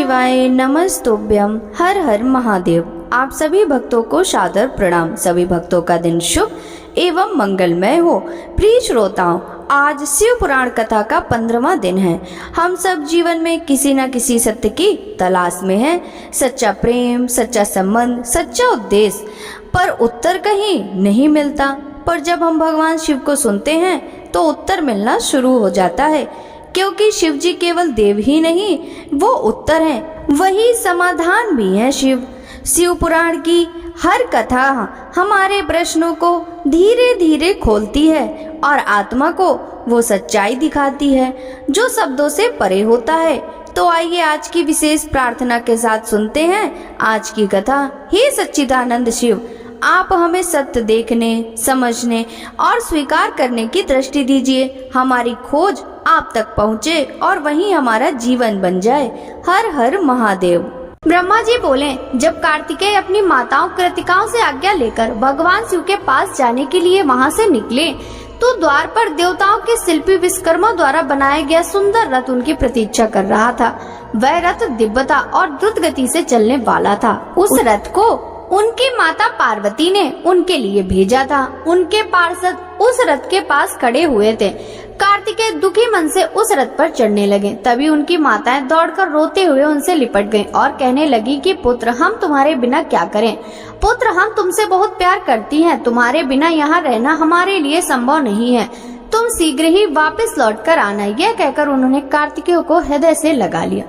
शिवाय नमस्तुभ्यम। हर हर महादेव। आप सभी भक्तों को सादर प्रणाम। सभी भक्तों का दिन शुभ एवं मंगलमय हो। प्रिय श्रोताओं, आज शिव पुराण कथा का 15वां दिन है। हम सब जीवन में किसी न किसी सत्य की तलाश में हैं। सच्चा प्रेम, सच्चा संबंध, सच्चा उद्देश्य, पर उत्तर कहीं नहीं मिलता। पर जब हम भगवान शिव को सुनते हैं तो उत्तर मिलना शुरू हो जाता है, क्योंकि शिव जी केवल देव ही नहीं, वो उत्तर हैं, वही समाधान भी है। शिव पुराण की हर कथा हमारे प्रश्नों को धीरे धीरे खोलती है और आत्मा को वो सच्चाई दिखाती है जो शब्दों से परे होता है। तो आइए आज की विशेष प्रार्थना के साथ सुनते हैं आज की कथा। हे सच्चिदानंद शिव, आप हमें सत्य देखने, समझने और स्वीकार करने की दृष्टि दीजिए। हमारी खोज आप तक पहुँचे और वहीं हमारा जीवन बन जाए। हर हर महादेव। ब्रह्मा जी बोले, जब कार्तिकेय अपनी माताओं कृतिकाओं से आज्ञा लेकर भगवान शिव के पास जाने के लिए वहां से निकले, तो द्वार पर देवताओं के शिल्पी विश्वकर्मा द्वारा बनाया गया सुंदर रथ उनकी प्रतीक्षा कर रहा था। वह रथ दिव्यता और द्रुत गति से चलने वाला था। उस रथ को उनकी माता पार्वती ने उनके लिए भेजा था। उनके पार्षद उस रथ के पास खड़े हुए थे। कार्तिकेय दुखी मन से उस रथ पर चढ़ने लगे। तभी उनकी माताएं दौड़कर रोते हुए उनसे लिपट गईं और कहने लगी कि पुत्र, हम तुम्हारे बिना क्या करें। पुत्र, हम तुमसे बहुत प्यार करती हैं। तुम्हारे बिना यहाँ रहना हमारे लिए संभव नहीं है। तुम शीघ्र ही वापस लौट कर आना। यह कहकर उन्होंने कार्तिकेय को हृदय से लगा लिया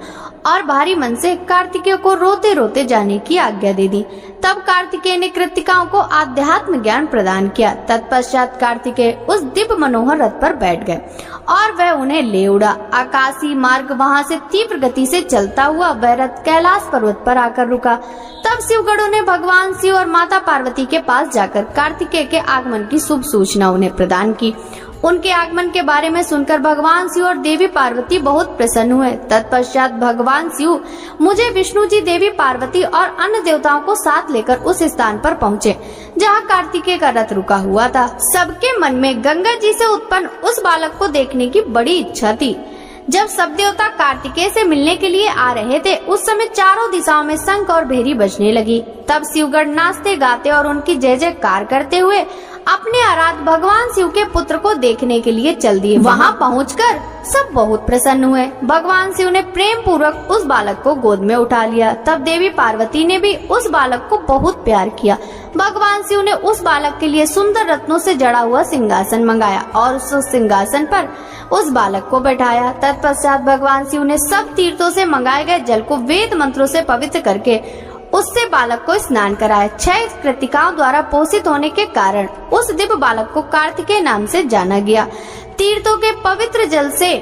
और भारी मन से कार्तिकेय को रोते रोते जाने की आज्ञा दे दी। तब कार्तिकेय ने कृतिकाओं को आध्यात्म ज्ञान प्रदान किया। तत्पश्चात कार्तिकेय उस दिव्य मनोहर रथ पर बैठ गए और वह उन्हें ले उड़ा। आकाशीय मार्ग वहां से तीव्र गति से चलता हुआ वह रथ कैलाश पर्वत पर आकर रुका। तब शिवगणों ने भगवान शिव और माता पार्वती के पास जाकर कार्तिकेय के आगमन की शुभ सूचना उन्हें प्रदान की। उनके आगमन के बारे में सुनकर भगवान शिव और देवी पार्वती बहुत प्रसन्न हुए। तत्पश्चात भगवान शिव मुझे विष्णु जी, देवी पार्वती और अन्य देवताओं को साथ लेकर उस स्थान पर पहुँचे जहाँ कार्तिकेय का रथ रुका हुआ था। सबके मन में गंगा जी से उत्पन्न उस बालक को देखने की बड़ी इच्छा थी। जब सब देवता कार्तिकेय से मिलने के लिए आ रहे थे, उस समय चारों दिशाओं में शंख और भेरी बजने लगी। तब शिवगण नाचते गाते और उनकी जय जयकार करते हुए अपने आराध्य भगवान शिव के पुत्र को देखने के लिए चल दिए। वहां पहुंचकर सब बहुत प्रसन्न हुए। भगवान शिव ने प्रेम पूर्वक उस बालक को गोद में उठा लिया। तब देवी पार्वती ने भी उस बालक को बहुत प्यार किया। भगवान शिव ने उस बालक के लिए सुंदर रत्नों से जड़ा हुआ सिंहासन मंगाया और उस सिंहासन पर उस बालक को बैठाया। तत्पश्चात भगवान शिव ने सब तीर्थों से मंगाए गए जल को वेद मंत्रों से पवित्र करके उससे बालक को स्नान कराया। 6 कृतिकाओं द्वारा पोषित होने के कारण उस दिव्य बालक को कार्तिकेय नाम से जाना गया। तीर्थों के पवित्र जल से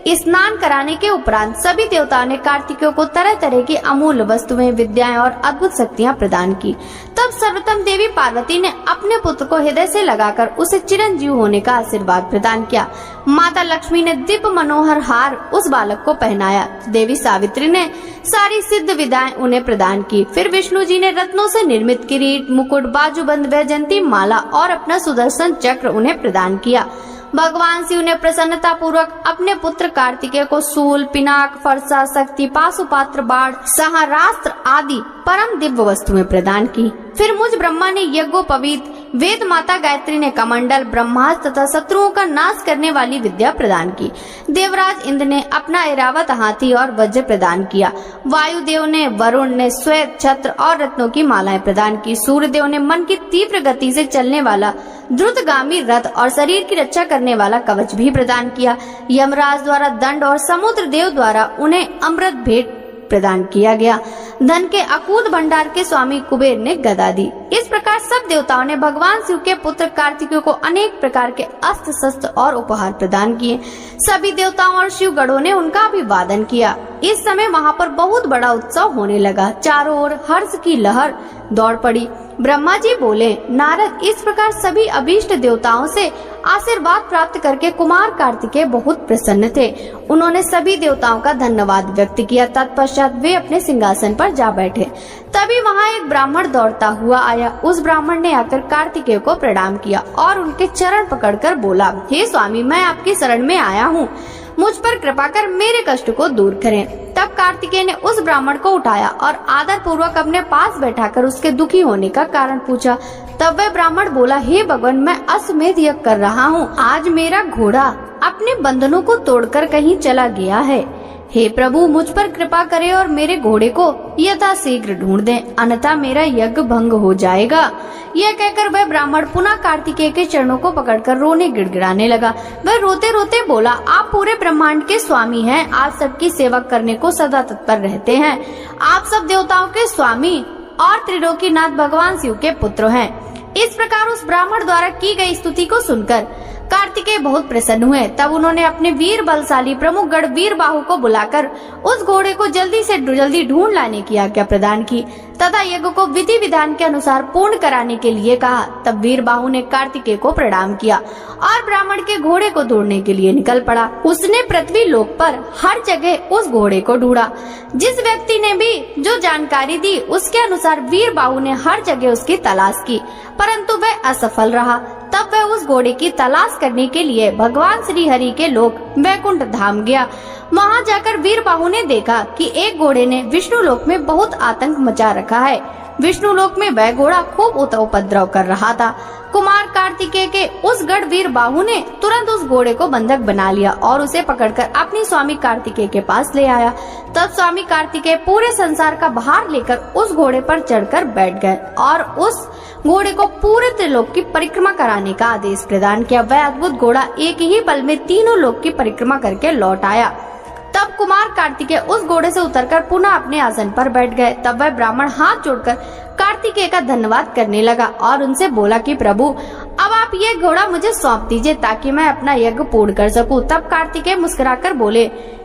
स्नान कराने के उपरांत सभी देवताओं ने कार्तिकेय को तरह तरह की अमूल्य वस्तुएं, विद्याएं और अद्भुत शक्तियां प्रदान की। तब सर्वप्रथम देवी पार्वती ने अपने पुत्र को हृदय से लगाकर उसे चिरंजीव होने का आशीर्वाद प्रदान किया। माता लक्ष्मी ने दिव्य मनोहर हार उस बालक को पहनाया। देवी सावित्री ने सारी सिद्ध विद्याएं उन्हें प्रदान की। फिर विष्णु जी ने रत्नों से निर्मित किरीट, मुकुट, बाजूबंद, वैजयंती माला और अपना सुदर्शन चक्र उन्हें प्रदान किया। भगवान शिव ने प्रसन्नता पूर्वक अपने पुत्र कार्तिकेय को शूल, पिनाक, फरसा, शक्ति, पाशुपात्र, बाण, सहस्रास्त्र आदि परम दिव्य वस्तुएं प्रदान की। फिर मुझ ब्रह्मा ने यज्ञोपवीत, वेद माता गायत्री ने कमंडल, ब्रह्मास्त्र तथा शत्रुओं का नाश करने वाली विद्या प्रदान की। देवराज इंद्र ने अपना ऐरावत हाथी और वज्र प्रदान किया। वायुदेव ने, वरुण ने श्वेत छत्र और रत्नों की मालाएं प्रदान की। सूर्यदेव ने मन की तीव्र गति से चलने वाला द्रुतगामी रथ और शरीर की रक्षा करने वाला कवच भी प्रदान किया। यमराज द्वारा दंड और समुद्र देव द्वारा उन्हें अमृत भेंट प्रदान किया गया। धन के अकूत भंडार के स्वामी कुबेर ने गदा दी। इस प्रकार सब देवताओं ने भगवान शिव के पुत्र कार्तिकेय को अनेक प्रकार के अस्त्र शस्त्र और उपहार प्रदान किए। सभी देवताओं और शिव गणों ने उनका अभिवादन किया। इस समय वहाँ पर बहुत बड़ा उत्सव होने लगा। चारों ओर हर्ष की लहर दौड़ पड़ी। ब्रह्मा जी बोले, नारद, इस प्रकार सभी अभीष्ट देवताओं से आशीर्वाद प्राप्त करके कुमार कार्तिकेय बहुत प्रसन्न थे। उन्होंने सभी देवताओं का धन्यवाद व्यक्त किया। तत्पश्चात वे अपने सिंहासन पर जा बैठे। तभी वहाँ एक ब्राह्मण दौड़ता हुआ आया। उस ब्राह्मण ने आकर कार्तिकेय को प्रणाम किया और उनके चरण पकड़कर बोला, हे स्वामी, मैं आपकी शरण में आया हूँ, मुझ पर कृपा कर मेरे कष्ट को दूर करें। तब कार्तिकेय ने उस ब्राह्मण को उठाया और आदर पूर्वक अपने पास बैठाकर उसके दुखी होने का कारण पूछा। तब वह ब्राह्मण बोला, हे भगवान, मैं अश्वमेध यज्ञ कर रहा हूँ। आज मेरा घोड़ा अपने बंधनों को तोड़कर कहीं चला गया है। हे प्रभु, मुझ पर कृपा करें और मेरे घोड़े को यथाशीघ्र ढूंढ दें, अन्यथा मेरा यज्ञ भंग हो जाएगा। यह कहकर वह ब्राह्मण पुनः कार्तिकेय के चरणों को पकड़कर रोने गिड़गिड़ाने लगा। वह रोते रोते बोला, आप पूरे ब्रह्मांड के स्वामी हैं, आप सबकी सेवा करने को सदा तत्पर रहते हैं। आप सब देवताओं के स्वामी और त्रिलोकीनाथ भगवान शिव के पुत्र हैं। इस प्रकार उस ब्राह्मण द्वारा की गई स्तुति को सुनकर कार्तिकेय बहुत प्रसन्न हुए। तब उन्होंने अपने वीर बलशाली प्रमुख गढ़ वीरबाहु को बुलाकर उस घोड़े को जल्दी से जल्दी ढूंढ लाने की आज्ञा प्रदान की तथा यज्ञ को विधि विधान के अनुसार पूर्ण कराने के लिए कहा। तब वीरबाहु ने कार्तिकेय को प्रणाम किया और ब्राह्मण के घोड़े को ढूंढने के लिए निकल पड़ा। उसने पृथ्वी लोक पर हर जगह उस घोड़े को ढूंढा। जिस व्यक्ति ने भी जो जानकारी दी उसके अनुसार वीरबाहु ने हर जगह उसकी तलाश की, परंतु वह असफल रहा। तब वह उस घोड़े की तलाश करने के लिए भगवान श्री हरि के लोक वैकुंठ धाम गया। वहां जाकर वीरबाहु ने देखा कि एक घोड़े ने विष्णु लोक में बहुत आतंक मचा रखा है। विष्णु लोक में वह घोड़ा खूब उपद्रव कर रहा था। कुमार कार्तिकेय के उस गढ़ वीरबाहु ने तुरंत उस घोड़े को बंधक बना लिया और उसे पकड़कर अपने स्वामी कार्तिकेय के पास ले आया। तब स्वामी कार्तिकेय पूरे संसार का भार लेकर उस घोड़े पर चढ़कर बैठ गए और उस घोड़े को पूरे त्रिलोक की परिक्रमा कराने का आदेश प्रदान किया। वह अद्भुत घोड़ा एक ही पल में तीनों लोक की परिक्रमा करके लौट आया। तब कुमार कार्तिकेय उस घोड़े से उतरकर पुनः अपने आसन पर बैठ गए। तब वह ब्राह्मण हाथ जोड़कर कार्तिकेय का धन्यवाद करने लगा और उनसे बोला कि प्रभु, अब आप ये घोड़ा मुझे सौंप दीजिए ताकि मैं अपना यज्ञ पूर्ण कर सकूं। तब कार्तिकेय मुस्कुराकर बोले,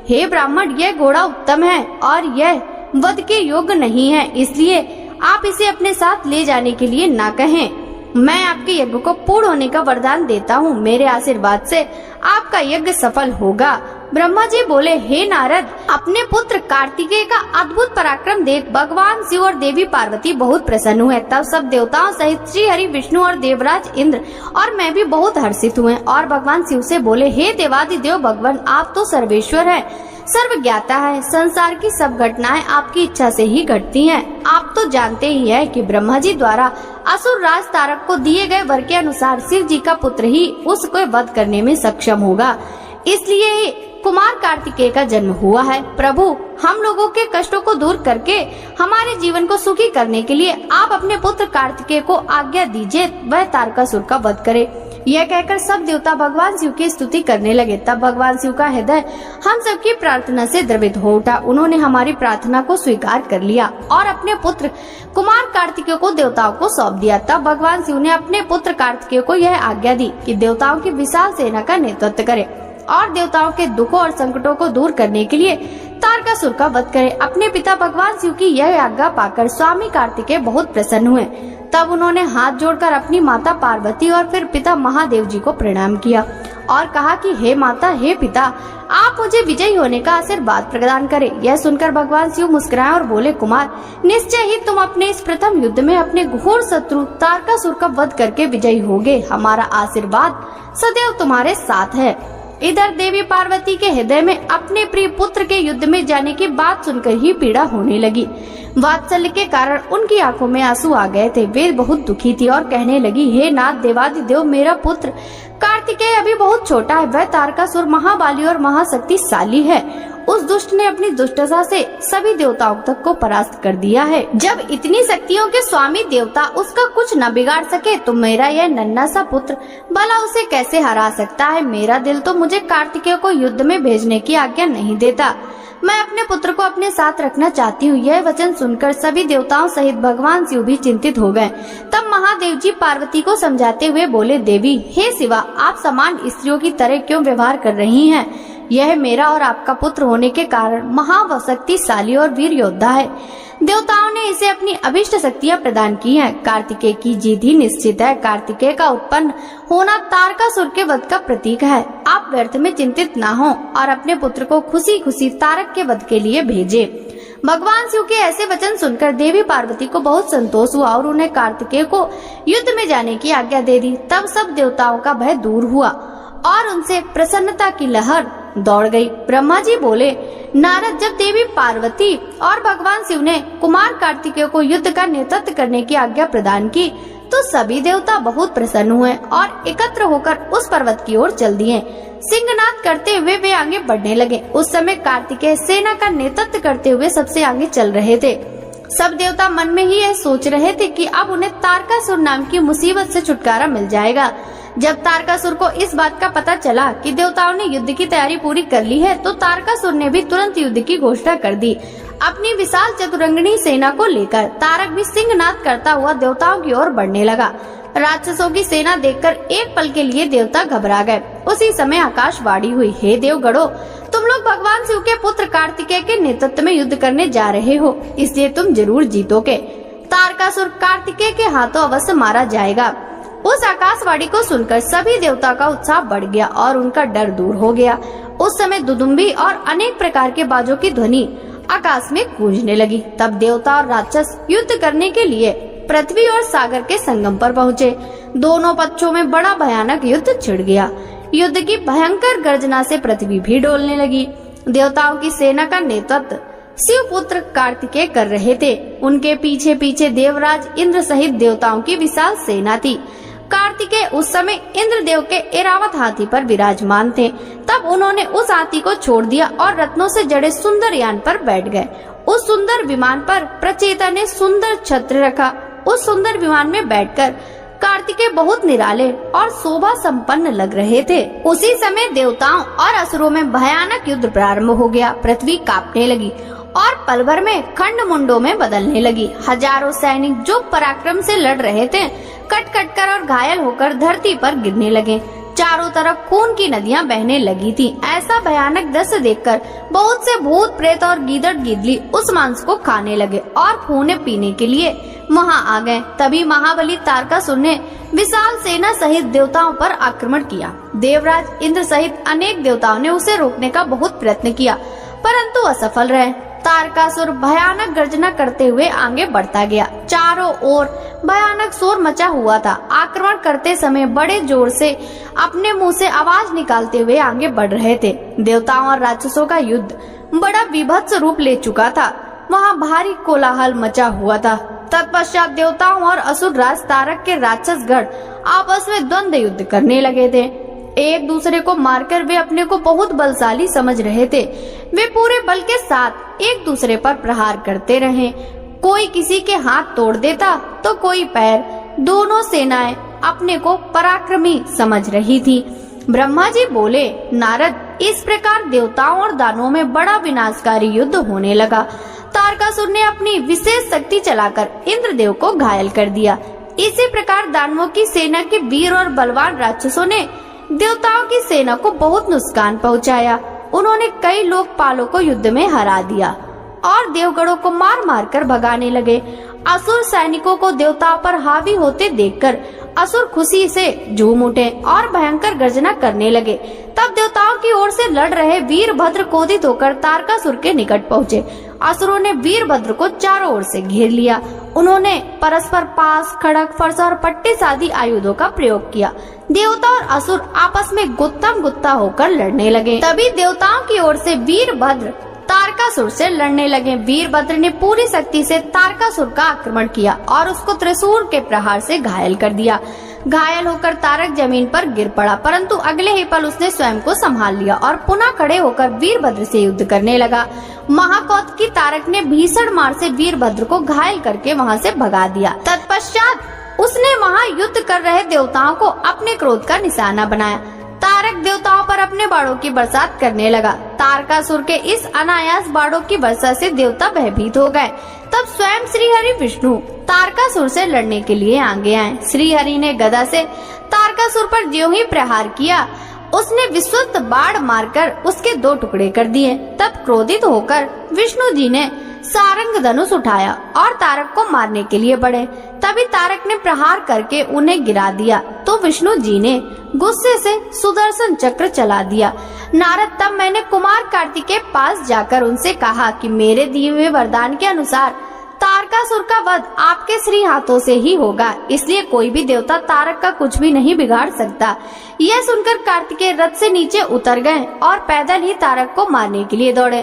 हे ब्राह्मण, यह घोड़ा उत्तम है और यह वध के योग्य नहीं है, इसलिए आप इसे अपने साथ ले जाने के लिए ना कहें। मैं आपके यज्ञ को पूर्ण होने का वरदान देता हूँ। मेरे आशीर्वाद से आपका यज्ञ सफल होगा। ब्रह्मा जी बोले, हे नारद, अपने पुत्र कार्तिकेय का अद्भुत पराक्रम देख भगवान शिव और देवी पार्वती बहुत प्रसन्न हुए। तब सब देवताओं सहित श्री हरि विष्णु और देवराज इंद्र और मैं भी बहुत हर्षित हुए और भगवान शिव से बोले, हे देवादिदेव भगवान, आप तो सर्वेश्वर हैं, सर्व ज्ञाता है। संसार की सब घटनाएं आपकी इच्छा से ही घटती हैं। आप तो जानते ही है कि ब्रह्मा जी द्वारा असुर राज तारक को दिए गए वर के अनुसार शिव जी का पुत्र ही उसको वध करने में सक्षम होगा, इसलिए ही कुमार कार्तिकेय का जन्म हुआ है। प्रभु, हम लोगों के कष्टों को दूर करके हमारे जीवन को सुखी करने के लिए आप अपने पुत्र कार्तिकेय को आज्ञा दीजिए, वह तारकासुर का वध करे। यह कहकर सब देवता भगवान शिव की स्तुति करने लगे। तब भगवान शिव का हृदय हम सबकी प्रार्थना से द्रवित हो उठा। उन्होंने हमारी प्रार्थना को स्वीकार कर लिया और अपने पुत्र कुमार कार्तिकेय को देवताओं को सौंप दिया। तब भगवान शिव ने अपने पुत्र कार्तिकेय को यह आज्ञा दी कि देवताओं की विशाल सेना का नेतृत्व करे और देवताओं के दुखों और संकटों को दूर करने के लिए तारकासुर का वध करे। अपने पिता भगवान शिव की यह आज्ञा पाकर स्वामी कार्तिकेय बहुत प्रसन्न हुए। तब उन्होंने हाथ जोड़कर अपनी माता पार्वती और फिर पिता महादेव जी को प्रणाम किया और कहा कि हे माता, हे पिता, आप मुझे विजयी होने का आशीर्वाद प्रदान करें। यह सुनकर भगवान शिव मुस्कुराए और बोले, कुमार, निश्चय ही तुम अपने इस प्रथम युद्ध में अपने घोर शत्रु तारकासुर का वध करके विजयी होगे। हमारा आशीर्वाद सदैव तुम्हारे साथ है। इधर देवी पार्वती के हृदय में अपने प्रिय पुत्र के युद्ध में जाने की बात सुनकर ही पीड़ा होने लगी। वात्सल्य के कारण उनकी आंखों में आंसू आ गए थे। वे बहुत दुखी थी और कहने लगी, हे नाथ देवादिदेव, मेरा पुत्र कार्तिकेय अभी बहुत छोटा है। वह तारकासुर महाबली और महाशक्तिशाली है। उस दुष्ट ने अपनी दुष्टता से सभी देवताओं तक को परास्त कर दिया है। जब इतनी शक्तियों के स्वामी देवता उसका कुछ न बिगाड़ सके तो मेरा यह नन्हा सा पुत्र भला उसे कैसे हरा सकता है। मेरा दिल तो मुझे कार्तिकेय को युद्ध में भेजने की आज्ञा नहीं देता। मैं अपने पुत्र को अपने साथ रखना चाहती हूँ। यह वचन सुनकर सभी देवताओं सहित भगवान शिव भी चिंतित हो गए। तब महादेव जी पार्वती को समझाते हुए बोले, देवी, हे शिवा, आप समान स्त्रियों की तरह क्यों व्यवहार कर रही हैं? यह मेरा और आपका पुत्र होने के कारण महाशक्तिशाली और वीर योद्धा है। देवताओं ने इसे अपनी अभिष्ट शक्तियां प्रदान की हैं। कार्तिकेय की जीत ही निश्चित है। कार्तिकेय का उत्पन्न होना तारकासुर के वध का प्रतीक है। आप व्यर्थ में चिंतित ना हो और अपने पुत्र को खुशी खुशी तारक के वध के लिए भेजें। भगवान शिव के ऐसे वचन सुनकर देवी पार्वती को बहुत संतोष हुआ और उन्हें कार्तिकेय को युद्ध में जाने की आज्ञा दे दी। तब सब देवताओं का भय दूर हुआ और उनसे प्रसन्नता की लहर दौड़ गई। ब्रह्मा जी बोले, नारद, जब देवी पार्वती और भगवान शिव ने कुमार कार्तिकेय को युद्ध का नेतृत्व करने की आज्ञा प्रदान की तो सभी देवता बहुत प्रसन्न हुए और एकत्र होकर उस पर्वत की ओर चल दिए। सिंहनाद करते हुए वे आगे बढ़ने लगे। उस समय कार्तिकेय सेना का नेतृत्व करते हुए सबसे आगे चल रहे थे। सब देवता मन में ही यह सोच रहे थे कि अब उन्हें तारकासुर नाम की मुसीबत से छुटकारा मिल जाएगा। जब तारकासुर को इस बात का पता चला कि देवताओं ने युद्ध की तैयारी पूरी कर ली है तो तारकासुर ने भी तुरंत युद्ध की घोषणा कर दी। अपनी विशाल चतुरंगिणी सेना को लेकर तारक भी सिंहनाद करता हुआ देवताओं की ओर बढ़ने लगा। राक्षसों की सेना देखकर एक पल के लिए देवता घबरा गए। उसी समय आकाशवाणी हुई, हे देवगणों, तुम लोग भगवान शिव के पुत्र कार्तिकेय के नेतृत्व में युद्ध करने जा रहे हो, इसलिए तुम जरूर जीतोगे। तारकासुर कार्तिकेय के हाथों अवश्य मारा जाएगा। उस आकाशवाणी को सुनकर सभी देवता का उत्साह बढ़ गया और उनका डर दूर हो गया। उस समय दुदुम्बी और अनेक प्रकार के बाजों की ध्वनि आकाश में गूंजने लगी। तब देवता और राक्षस युद्ध करने के लिए पृथ्वी और सागर के संगम पर पहुँचे। दोनों पक्षों में बड़ा भयानक युद्ध छिड़ गया। युद्ध की भयंकर गर्जना से पृथ्वी भी डोलने लगी। देवताओं की सेना का नेतृत्व शिव पुत्र कार्तिकेय कर रहे थे। उनके पीछे पीछे देवराज इंद्र सहित देवताओं की विशाल सेना थी। कार्तिकेय उस समय इंद्रदेव के ऐरावत हाथी पर विराजमान थे। तब उन्होंने उस हाथी को छोड़ दिया और रत्नों से जड़े सुंदर यान पर बैठ गए। उस सुंदर विमान पर प्रचेता ने सुंदर छत्र रखा। उस सुंदर विमान में बैठकर कार्तिकेय बहुत निराले और शोभा संपन्न लग रहे थे। उसी समय देवताओं और असुरों में भयानक युद्ध प्रारंभ हो गया। पृथ्वी कांपने लगी और पल भर में खंड मुंडों में बदलने लगी। हजारों सैनिक जो पराक्रम से लड़ रहे थे कट कट कर और घायल होकर धरती पर गिरने लगे। चारों तरफ खून की नदियां बहने लगी थी। ऐसा भयानक दृश्य देखकर बहुत से भूत प्रेत और गीदड़ गिदली उस मांस को खाने लगे और खून पीने के लिए वहां आ गए। तभी महाबली तारकासुर ने विशाल सेना सहित देवताओं पर आक्रमण किया। देवराज इंद्र सहित अनेक देवताओं ने उसे रोकने का बहुत प्रयत्न किया परंतु असफल रहे। तारकासुर भयानक गर्जना करते हुए आगे बढ़ता गया। चारों ओर भयानक शोर मचा हुआ था। आक्रमण करते समय बड़े जोर से अपने मुंह से आवाज निकालते हुए आगे बढ़ रहे थे। देवताओं और राक्षसों का युद्ध बड़ा विभत्स रूप ले चुका था। वहां भारी कोलाहल मचा हुआ था। तत्पश्चात देवताओं और असुर राज तारक के राक्षस गण आपस में द्वंद्व युद्ध करने लगे थे। एक दूसरे को मारकर वे अपने को बहुत बलशाली समझ रहे थे। वे पूरे बल के साथ एक दूसरे पर प्रहार करते रहे। कोई किसी के हाथ तोड़ देता तो कोई पैर। दोनों सेनाएं अपने को पराक्रमी समझ रही थी। ब्रह्मा जी बोले, नारद, इस प्रकार देवताओं और दानवों में बड़ा विनाशकारी युद्ध होने लगा। तारकासुर ने अपनी विशेष शक्ति चलाकर इंद्रदेव को घायल कर दिया। इसी प्रकार दानवों की सेना के वीर और बलवान राक्षसों ने देवताओं की सेना को बहुत नुकसान पहुंचाया। उन्होंने कई लोकपालों को युद्ध में हरा दिया और देवगणों को मार मार कर भगाने लगे। असुर सैनिकों को देवताओं पर हावी होते देखकर असुर खुशी से झूम उठे और भयंकर गर्जना करने लगे। तब देवताओं की ओर से लड़ रहे वीरभद्र क्रोधित होकर तारकासुर के निकट पहुँचे। असुरों ने वीरभद्र को चारों ओर से घेर लिया। उन्होंने परस्पर पास, खड़ग, फरसा और पट्टिस आदि आयुधों का प्रयोग किया। देवता और असुर आपस में गुत्थम गुत्था होकर लड़ने लगे। तभी देवताओं की ओर से वीरभद्र तारकासुर से लड़ने लगे। वीरभद्र ने पूरी शक्ति से तारकासुर का आक्रमण किया और उसको त्रिशूल के प्रहार से घायल कर दिया। घायल होकर तारक जमीन पर गिर पड़ा, परंतु अगले ही पल उसने स्वयं को संभाल लिया और पुनः खड़े होकर वीरभद्र से युद्ध करने लगा। महाकौतुकी तारक ने भीषण मार से वीरभद्र को घायल करके वहां से भगा दिया। तत्पश्चात उसने वहां युद्ध कर रहे देवताओं को अपने क्रोध का निशाना बनाया। तारक देवताओं पर अपने बाणों की बरसात करने लगा। तारकासुर के इस अनायास बाणों की वर्षा से देवता भयभीत हो गए। तब स्वयं श्री हरि विष्णु तारकासुर से लड़ने के लिए आगे आए। श्री हरि ने गदा से तारकासुर पर ज्यों ही प्रहार किया, उसने विश्वस्त बाण मारकर उसके 2 टुकड़े कर दिए। तब क्रोधित होकर विष्णु जी ने सारंग धनुष उठाया और तारक को मारने के लिए बढ़े। तभी तारक ने प्रहार करके उन्हें गिरा दिया तो विष्णु जी ने गुस्से से सुदर्शन चक्र चला दिया। नारद, तब मैंने कुमार कार्तिक के पास जाकर उनसे कहा कि मेरे दिए हुए वरदान के अनुसार तारकासुर का वध आपके श्री हाथों से ही होगा, इसलिए कोई भी देवता तारक का कुछ भी नहीं बिगाड़ सकता। यह सुनकर कार्तिकेय रथ से नीचे उतर गए और पैदल ही तारक को मारने के लिए दौड़े।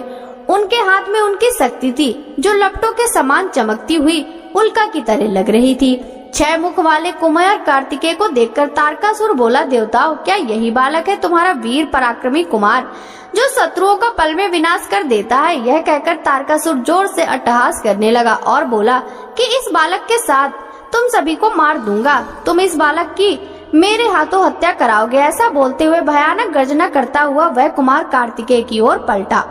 उनके हाथ में उनकी शक्ति थी जो लपटों के समान चमकती हुई उल्का की तरह लग रही थी। 6 मुख वाले कुमार कार्तिकेय को देखकर तारकासुर बोला, देवताओं, क्या यही बालक है तुम्हारा वीर पराक्रमी कुमार जो शत्रुओं का पल में विनाश कर देता है? यह कहकर तारकासुर जोर से अट्टहास करने लगा और बोला कि इस बालक के साथ तुम सभी को मार दूंगा। तुम इस बालक की मेरे हाथों हत्या कराओगे। ऐसा बोलते हुए भयानक गर्जना करता हुआ वह कुमार कार्तिकेय की ओर पलटा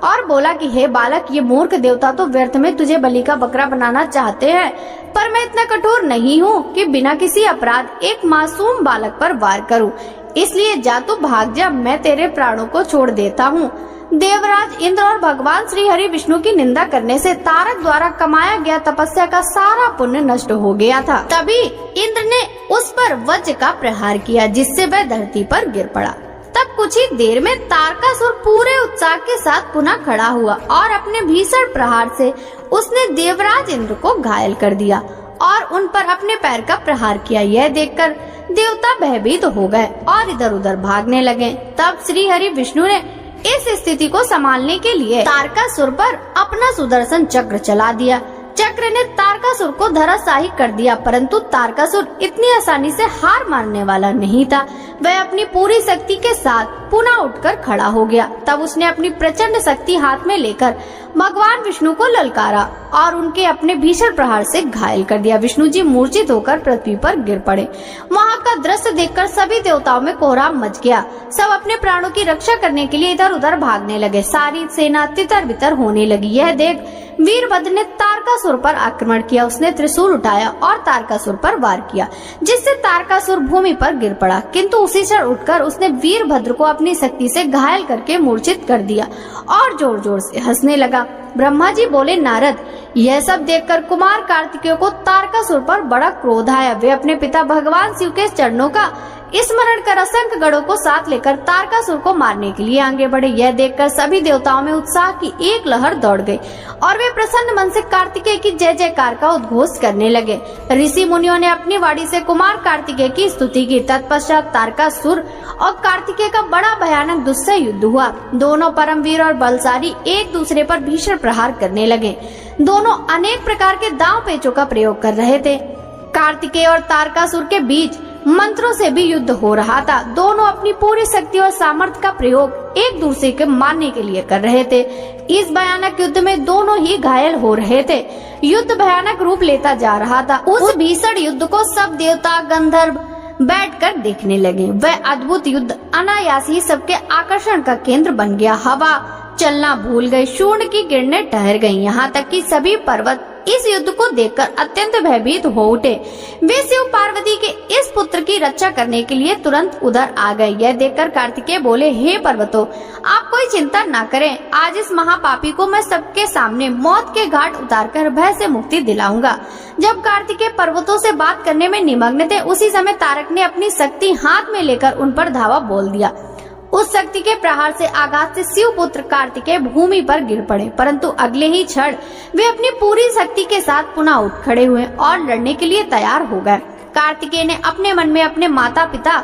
और बोला कि हे बालक, ये मूर्ख देवता तो व्यर्थ में तुझे बलि का बकरा बनाना चाहते हैं, पर मैं इतना कठोर नहीं हूँ कि बिना किसी अपराध एक मासूम बालक पर वार करूँ। इसलिए जा तू भाग जा, मैं तेरे प्राणों को छोड़ देता हूँ। देवराज इंद्र और भगवान श्री हरि विष्णु की निंदा करने से तारक द्वारा कमाया गया तपस्या का सारा पुण्य नष्ट हो गया था। तभी इंद्र ने उस पर वज्र का प्रहार किया जिससे वह धरती पर गिर पड़ा। तब कुछ ही देर में तारकासुर पूरे उत्साह के साथ पुनः खड़ा हुआ और अपने भीषण प्रहार से उसने देवराज इंद्र को घायल कर दिया और उन पर अपने पैर का प्रहार किया। यह देखकर देवता भयभीत हो गए और इधर उधर भागने लगे। तब श्री हरि विष्णु ने इस स्थिति को संभालने के लिए तारकासुर पर अपना सुदर्शन चक्र चला दिया। चक्र ने तारकासुर को धराशायी कर दिया, परंतु तारकासुर इतनी आसानी से हार मानने वाला नहीं था। वह अपनी पूरी शक्ति के साथ पुनः उठकर खड़ा हो गया। तब उसने अपनी प्रचंड शक्ति हाथ में लेकर भगवान विष्णु को ललकारा और उनके अपने भीषण प्रहार से घायल कर दिया। विष्णु जी मूर्छित होकर पृथ्वी पर गिर पड़े। वहाँ का दृश्य देखकर सभी देवताओं में कोहराम मच गया। सब अपने प्राणों की रक्षा करने के लिए इधर उधर भागने लगे। सारी सेना तितर बितर होने लगी। यह देख वीरभद्र ने तारकासुर पर आक्रमण किया। उसने त्रिशूल उठाया और तारकासुर पर वार किया, जिससे तारकासुर भूमि पर गिर पड़ा। किंतु उसी क्षण उठकर उसने वीरभद्र को अपनी शक्ति से घायल करके मूर्छित कर दिया और जोर जोर से हंसने लगा। ब्रह्मा जी बोले, नारद, यह सब देखकर कुमार कार्तिकेय को तारकासुर पर बड़ा क्रोध आया। वे अपने पिता भगवान शिव के चरणों का स्मरण कर असंख्य गढ़ों को साथ लेकर तारकासुर को मारने के लिए आगे बढ़े। यह देखकर सभी देवताओं में उत्साह की एक लहर दौड़ गई और वे प्रसन्न मन से कार्तिकेय की जय जयकार का उद्घोष करने लगे। ऋषि मुनियों ने अपनी वाणी से कुमार कार्तिकेय की स्तुति की। तत्पश्चात तारकासुर और कार्तिकेय का बड़ा भयानक दुस्सह युद्ध हुआ। दोनों परमवीर और बलशाली एक दूसरे पर भीषण प्रहार करने लगे। दोनों अनेक प्रकार के दांव पेचों का प्रयोग कर रहे थे। कार्तिकेय और तारकासुर के बीच मंत्रों से भी युद्ध हो रहा था। दोनों अपनी पूरी शक्ति और सामर्थ्य का प्रयोग एक दूसरे के मारने के लिए कर रहे थे। इस भयानक युद्ध में दोनों ही घायल हो रहे थे। युद्ध भयानक रूप लेता जा रहा था। उस भीषण युद्ध को सब देवता गंधर्व बैठकर देखने लगे। वह अद्भुत युद्ध अनायास ही सबके आकर्षण का केंद्र बन गया। हवा चलना भूल गई, शूर्ण की किरणें ठहर गईं। यहाँ तक कि सभी पर्वत इस युद्ध को देखकर अत्यंत भयभीत हो उठे। वे शिव पार्वती के इस पुत्र की रक्षा करने के लिए तुरंत उधर आ गए। यह देखकर कार्तिकेय बोले, हे पर्वतों, आप कोई चिंता न करें। आज इस महापापी को मैं सबके सामने मौत के घाट उतारकर भय से मुक्ति दिलाऊंगा। जब कार्तिकेय पर्वतों से बात करने में निमग्न थे, उसी समय तारक ने अपनी शक्ति हाथ में लेकर उन पर धावा बोल दिया। उस शक्ति के प्रहार से आघात से शिव पुत्र कार्तिकेय भूमि पर गिर पड़े, परंतु अगले ही क्षण वे अपनी पूरी शक्ति के साथ पुनः उठ खड़े हुए और लड़ने के लिए तैयार हो गए। कार्तिकेय ने अपने मन में अपने माता पिता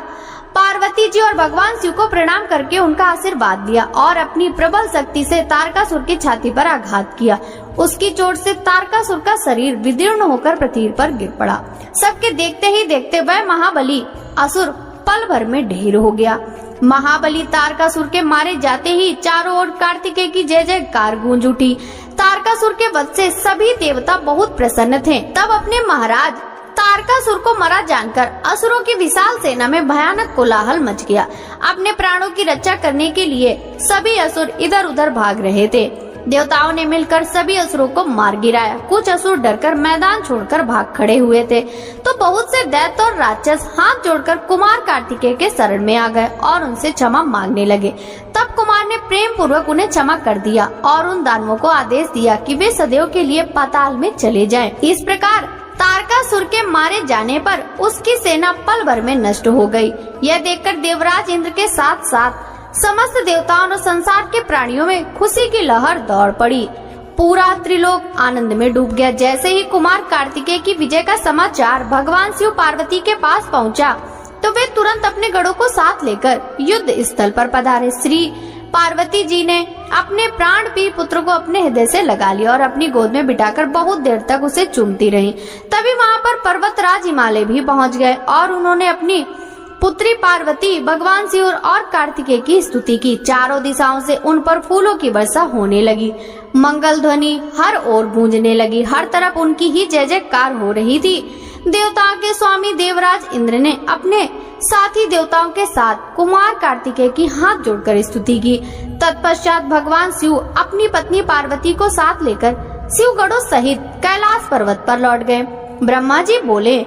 पार्वती जी और भगवान शिव को प्रणाम करके उनका आशीर्वाद दिया और अपनी प्रबल शक्ति से तारकासुर की छाती पर आघात किया। उसकी चोट से तारकासुर का शरीर विदीर्ण होकर पृथ्वी पर गिर पड़ा। सबके देखते ही देखते वह महाबली असुर पल भर में ढेर हो गया। महाबली तारकासुर के मारे जाते ही चारों ओर कार्तिकेय की जय जयकार गूंज उठी। तारकासुर के वध से सभी देवता बहुत प्रसन्न थे। तब अपने महाराज तारकासुर को मरा जानकर असुरों की विशाल सेना में भयानक कोलाहल मच गया। अपने प्राणों की रक्षा करने के लिए सभी असुर इधर उधर भाग रहे थे। देवताओं ने मिलकर सभी असुरों को मार गिराया। कुछ असुर डरकर मैदान छोड़कर भाग खड़े हुए थे, तो बहुत से दैत्य और राक्षस हाथ जोड़कर कुमार कार्तिकेय के शरण में आ गए और उनसे क्षमा मांगने लगे। तब कुमार ने प्रेम पूर्वक उन्हें क्षमा कर दिया और उन दानवों को आदेश दिया कि वे सदैव के लिए पाताल में चले जाएं। इस प्रकार तारकासुर के मारे जाने पर उसकी सेना पल भर में नष्ट हो गई। यह देखकर देवराज इंद्र के साथ साथ समस्त देवताओं और संसार के प्राणियों में खुशी की लहर दौड़ पड़ी। पूरा त्रिलोक आनंद में डूब गया। जैसे ही कुमार कार्तिकेय की विजय का समाचार भगवान शिव पार्वती के पास पहुंचा, तो वे तुरंत अपने गढ़ों को साथ लेकर युद्ध स्थल पर पधारे। श्री पार्वती जी ने अपने प्राण प्रिय पुत्र को अपने हृदय से लगा लिया और अपनी गोद में बिठाकर बहुत देर तक उसे चूमती रही। तभी वहाँ पर पर्वतराज हिमालय भी पहुँच गए और उन्होंने अपनी पुत्री पार्वती, भगवान शिव और कार्तिकेय की स्तुति की। चारों दिशाओं से उन पर फूलों की वर्षा होने लगी। मंगल ध्वनि हर ओर गूंजने लगी। हर तरफ उनकी ही जय जयकार हो रही थी। देवताओं के स्वामी देवराज इंद्र ने अपने साथी देवताओं के साथ कुमार कार्तिकेय की हाथ जोड़कर स्तुति की। तत्पश्चात भगवान शिव अपनी पत्नी पार्वती को साथ लेकर शिवगढ़ों सहित कैलाश पर्वत पर लौट गए। ब्रह्मा जी बोले,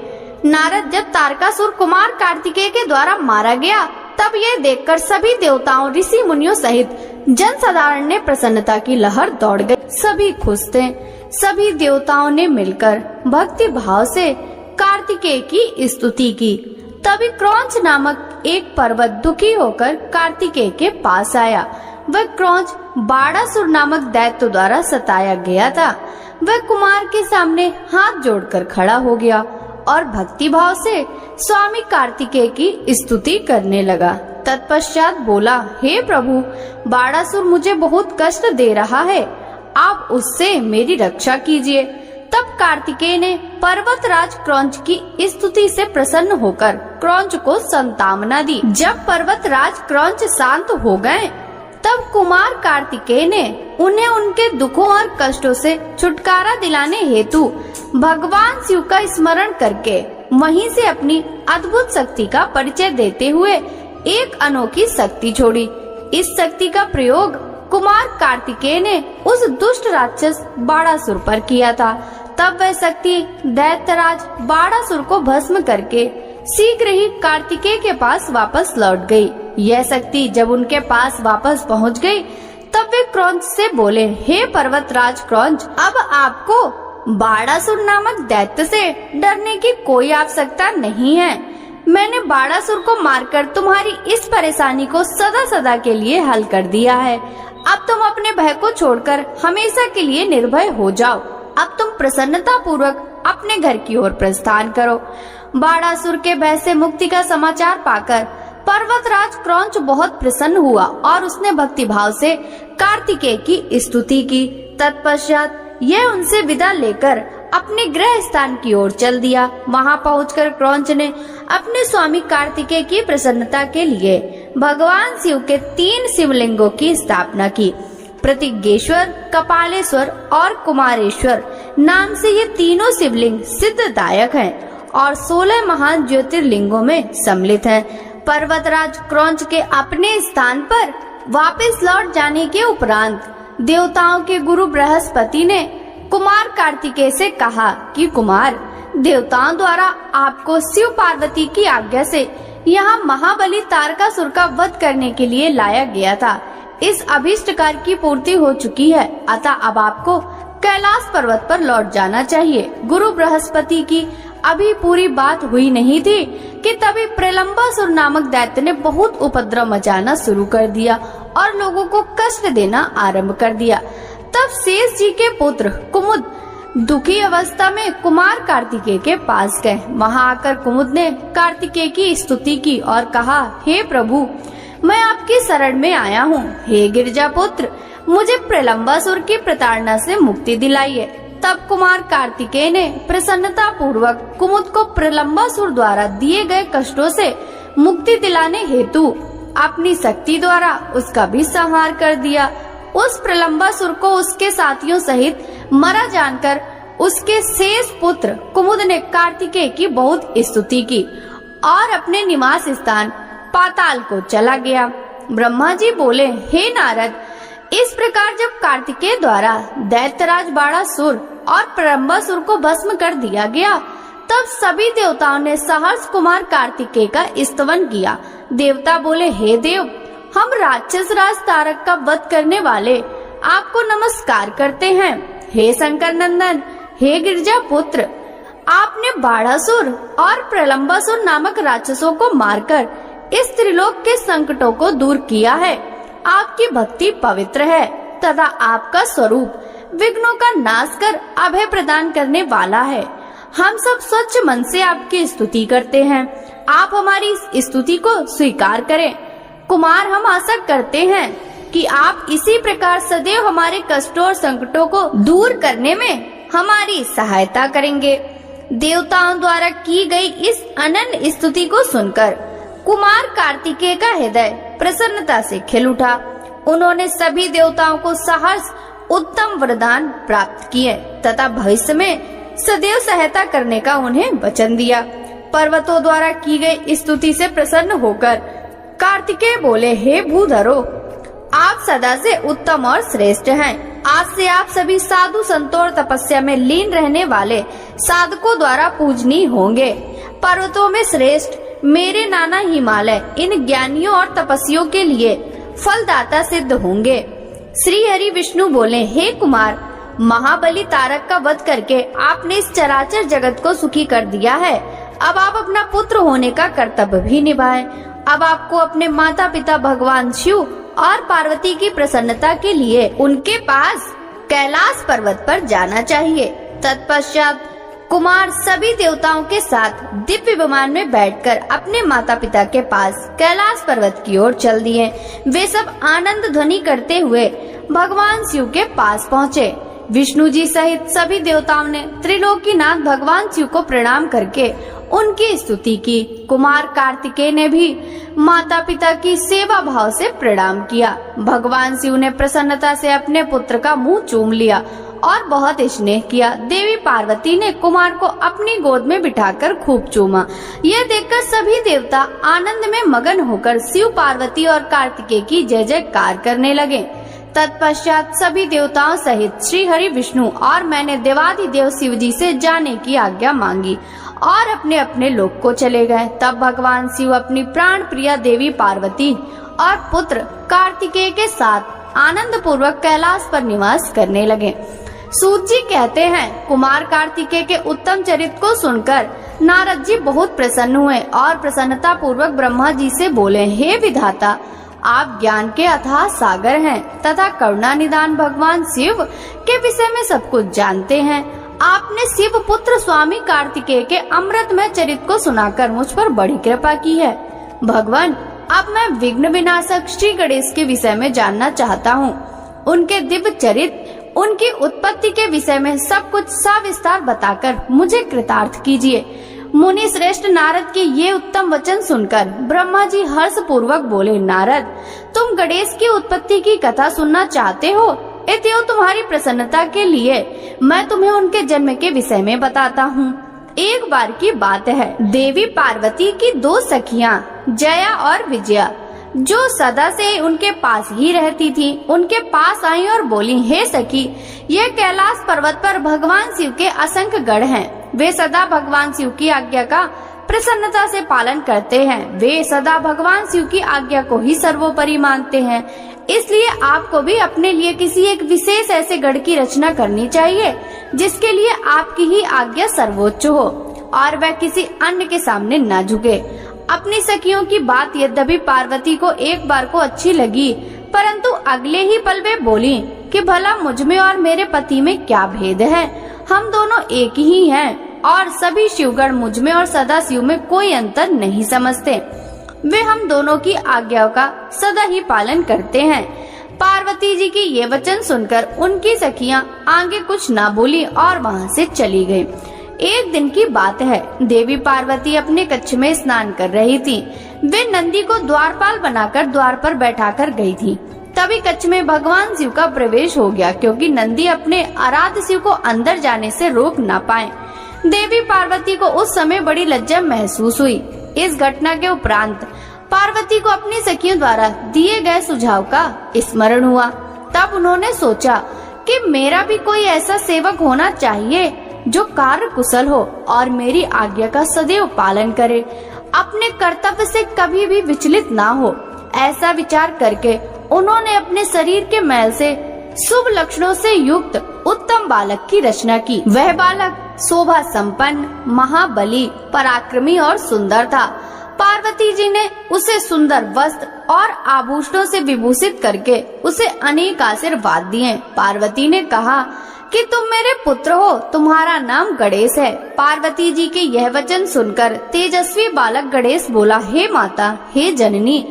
नारद, जब तारकासुर कुमार कार्तिकेय के द्वारा मारा गया, तब ये देखकर सभी देवताओं, ऋषि मुनियों सहित जन साधारण ने प्रसन्नता की लहर दौड़ गई। सभी खुश थे। सभी देवताओं ने मिलकर भक्ति भाव से कार्तिकेय की स्तुति की। तभी क्रौंच नामक एक पर्वत दुखी होकर कार्तिकेय के पास आया। वह क्रौंच बाड़ासुर नामक दैत्य द्वारा सताया गया था। वह कुमार के सामने हाथ जोड़कर खड़ा हो गया और भक्ति भाव से स्वामी कार्तिकेय की स्तुति करने लगा। तत्पश्चात बोला, हे प्रभु, बाड़ासुर मुझे बहुत कष्ट दे रहा है, आप उससे मेरी रक्षा कीजिए। तब कार्तिकेय ने पर्वतराज क्रौंच की स्तुति से प्रसन्न होकर क्रौंच को संतावना दी। जब पर्वतराज क्रौंच शांत हो गए, तब कुमार कार्तिकेय ने उन्हें उनके दुखों और कष्टों से छुटकारा दिलाने हेतु भगवान शिव का स्मरण करके वहीं से अपनी अद्भुत शक्ति का परिचय देते हुए एक अनोखी शक्ति छोड़ी। इस शक्ति का प्रयोग कुमार कार्तिकेय ने उस दुष्ट राक्षस बाड़ासुर पर किया था। तब वह शक्ति दैत्यराज बाड़ासुर को भस्म करके शीघ्र ही कार्तिकेय के पास वापस लौट गई। यह शक्ति जब उनके पास वापस पहुंच गई, तब वे क्रौंच से बोले, हे पर्वतराज क्रौंच, अब आपको बाड़ासुर नामक दैत्य से डरने की कोई आवश्यकता नहीं है। मैंने बाड़ासुर को मारकर तुम्हारी इस परेशानी को सदा सदा के लिए हल कर दिया है। अब तुम अपने भय को छोड़कर हमेशा के लिए निर्भय हो जाओ। अब तुम प्रसन्नता पूर्वक अपने घर की ओर प्रस्थान करो। बाड़ासुर के भय से मुक्ति का समाचार पाकर पर्वतराज क्रौंच बहुत प्रसन्न हुआ और उसने भक्ति भाव से कार्तिकेय की स्तुति की। तत्पश्चात यह उनसे विदा लेकर अपने गृह स्थान की ओर चल दिया। वहां पहुंचकर क्रौंच ने अपने स्वामी कार्तिकेय की प्रसन्नता के लिए भगवान शिव के 3 शिवलिंगों की स्थापना की। प्रतिज्ञेश्वर, कपालेश्वर और कुमारेश्वर नाम से ये तीनों शिवलिंग सिद्धदायक हैं और 16 महान ज्योतिर्लिंगों में सम्मिलित हैं। पर्वतराज क्रौंच के अपने स्थान पर वापस लौट जाने के उपरांत देवताओं के गुरु बृहस्पति ने कुमार कार्तिकेय से कहा कि कुमार, देवताओं द्वारा आपको शिव पार्वती की आज्ञा से यहाँ महाबली तारकासुर का वध करने के लिए लाया गया था। इस अभीष्ट कार्य की पूर्ति हो चुकी है, अतः अब आपको कैलाश पर्वत पर लौट जाना चाहिए। गुरु बृहस्पति की अभी पूरी बात हुई नहीं थी कि तभी प्रलंबासुर नामक दैत्य ने बहुत उपद्रव मचाना शुरू कर दिया और लोगों को कष्ट देना आरंभ कर दिया। तब शेष जी के पुत्र कुमुद दुखी अवस्था में कुमार कार्तिकेय के पास गए। वहां आकर कुमुद ने कार्तिकेय की स्तुति की और कहा, हे प्रभु, मैं आपकी शरण में आया हूँ। हे गिरिजा पुत्र, मुझे प्रलंबासुर की प्रताड़ना से मुक्ति दिलाइए। तब कुमार कार्तिकेय ने प्रसन्नता पूर्वक कुमुद को प्रलंबासुर द्वारा दिए गए कष्टों से मुक्ति दिलाने हेतु अपनी शक्ति द्वारा उसका भी संहार कर दिया। उस प्रलंबासुर को उसके साथियों सहित मरा जानकर उसके शेष पुत्र कुमुद ने कार्तिकेय की बहुत स्तुति की और अपने निवास स्थान पाताल को चला गया। ब्रह्मा जी बोले, हे नारद, इस प्रकार जब कार्तिकेय द्वारा दैत्यराज बाड़ासुर और प्रलंबासुर को भस्म कर दिया गया, तब सभी देवताओं ने सहर्ष कुमार कार्तिकेय का स्तवन किया। देवता बोले, हे देव, हम राक्षस राज तारक का वध करने वाले आपको नमस्कार करते हैं। हे शंकर नंदन, हे गिरिजा पुत्र, आपने बाड़ासुर और प्रलंबासुर नामक राक्षसों को मारकर इस त्रिलोक के संकटों को दूर किया है। आपकी भक्ति पवित्र है तथा आपका स्वरूप विघ्नों का नाश कर अभय प्रदान करने वाला है। हम सब स्वच्छ मन से आपकी स्तुति करते हैं, आप हमारी इस स्तुति को स्वीकार करें। कुमार, हम आशा करते हैं कि आप इसी प्रकार सदैव हमारे कष्टों और संकटों को दूर करने में हमारी सहायता करेंगे। देवताओं द्वारा की गई इस अनन्य स्तुति को सुनकर कुमार कार्तिकेय का हृदय प्रसन्नता से खिल उठा। उन्होंने सभी देवताओं को सहर्ष उत्तम वरदान प्राप्त किए तथा भविष्य में सदैव सहायता करने का उन्हें वचन दिया। पर्वतों द्वारा की गई स्तुति से प्रसन्न होकर कार्तिकेय बोले, हे भूधरो, आप सदा से उत्तम और श्रेष्ठ हैं। आज से आप सभी साधु संतों और तपस्या में लीन रहने वाले साधकों द्वारा पूजनीय होंगे। पर्वतों में श्रेष्ठ मेरे नाना हिमालय इन ज्ञानियों और तपस्वियों के लिए फलदाता सिद्ध होंगे। श्री हरि विष्णु बोले, हे कुमार, महाबली तारक का वध करके आपने इस चराचर जगत को सुखी कर दिया है। अब आप अपना पुत्र होने का कर्तव्य भी निभाएं। अब आपको अपने माता पिता भगवान शिव और पार्वती की प्रसन्नता के लिए उनके पास कैलाश पर्वत पर जाना चाहिए। तत्पश्चात कुमार सभी देवताओं के साथ दिव्य विमान में बैठकर अपने माता पिता के पास कैलाश पर्वत की ओर चल दिए। वे सब आनंद ध्वनि करते हुए भगवान शिव के पास पहुँचे। विष्णु जी सहित सभी देवताओं ने त्रिलोकीनाथ भगवान शिव को प्रणाम करके उनकी स्तुति की। कुमार कार्तिकेय ने भी माता पिता की सेवा भाव से प्रणाम किया। भगवान शिव ने प्रसन्नता से अपने पुत्र का मुंह चूम लिया और बहुत स्नेह किया। देवी पार्वती ने कुमार को अपनी गोद में बिठाकर खूब चूमा। यह देखकर सभी देवता आनंद में मगन होकर शिव, पार्वती और कार्तिकेय की जय जयकार करने लगे। तत्पश्चात सभी देवताओं सहित श्री हरि विष्णु और मैंने देवाधिदेव शिव जी से जाने की आज्ञा मांगी और अपने अपने लोक को चले गए। तब भगवान शिव अपनी प्राण प्रिया देवी पार्वती और पुत्र कार्तिकेय के साथ आनंद पूर्वक कैलाश पर निवास करने लगे। सूत जी कहते हैं, कुमार कार्तिकेय के उत्तम चरित्र को सुनकर नारद जी बहुत प्रसन्न हुए और प्रसन्नता पूर्वक ब्रह्मा जी से बोले, हे विधाता, आप ज्ञान के अथाह सागर हैं तथा करुणा निदान भगवान शिव के विषय में सब कुछ जानते हैं। आपने शिव पुत्र स्वामी कार्तिकेय के अमृतमय चरित्र को सुनाकर मुझ पर बड़ी कृपा की है। भगवान, अब मैं विघ्न विनाशक श्री गणेश के विषय में जानना चाहता हूँ। उनके दिव्य चरित्र, उनकी उत्पत्ति के विषय में सब कुछ सविस्तार बताकर मुझे कृतार्थ कीजिए। मुनि श्रेष्ठ नारद के ये उत्तम वचन सुनकर ब्रह्मा जी हर्ष पूर्वक बोले, नारद, तुम गणेश की उत्पत्ति की कथा सुनना चाहते हो? इत्यो तुम्हारी प्रसन्नता के लिए मैं तुम्हें उनके जन्म के विषय में बताता हूँ। एक बार की बात है, देवी पार्वती की दो सखियाँ जया और विजया, जो सदा से उनके पास ही रहती थी, उनके पास आई और बोली, हे सखी, यह कैलाश पर्वत पर भगवान शिव के असंख्य गढ़ हैं। वे सदा भगवान शिव की आज्ञा का प्रसन्नता से पालन करते हैं। वे सदा भगवान शिव की आज्ञा को ही सर्वोपरि मानते हैं। इसलिए आपको भी अपने लिए किसी एक विशेष ऐसे गढ़ की रचना करनी चाहिए जिसके लिए आपकी ही आज्ञा सर्वोच्च हो और वह किसी अन्य के सामने न झुके। अपनी सखियों की बात यद्यपि पार्वती को एक बार को अच्छी लगी, परंतु अगले ही पल वे बोली कि भला मुझ में और मेरे पति में क्या भेद है? हम दोनों एक ही हैं और सभी शिवगण मुझ में और सदा शिव में कोई अंतर नहीं समझते। वे हम दोनों की आज्ञाओं का सदा ही पालन करते हैं। पार्वती जी की ये वचन सुनकर उनकी सखियां आगे कुछ ना बोली और वहां से चली गयी। एक दिन की बात है, देवी पार्वती अपने कक्ष में स्नान कर रही थी। वे नंदी को द्वारपाल बनाकर द्वार पर बैठाकर गई थी। तभी कक्ष में भगवान शिव का प्रवेश हो गया, क्योंकि नंदी अपने आराध्य शिव को अंदर जाने से रोक न पाए। देवी पार्वती को उस समय बड़ी लज्जा महसूस हुई। इस घटना के उपरांत पार्वती को अपनी सखियों द्वारा दिए गए सुझाव का स्मरण हुआ। तब उन्होंने सोचा कि मेरा भी कोई ऐसा सेवक होना चाहिए जो कार्य कुशल हो और मेरी आज्ञा का सदैव पालन करे, अपने कर्तव्य से कभी भी विचलित ना हो। ऐसा विचार करके उन्होंने अपने शरीर के मैल से शुभ लक्षणों से युक्त उत्तम बालक की रचना की। वह बालक शोभा संपन्न, महाबली, पराक्रमी और सुंदर था। पार्वती जी ने उसे सुंदर वस्त्र और आभूषणों से विभूषित करके उसे अनेक आशीर्वाद दिए। पार्वती ने कहा कि तुम मेरे पुत्र हो, तुम्हारा नाम गणेश है। पार्वती जी के यह वचन सुनकर तेजस्वी बालक गणेश बोला, हे माता, हे जननी,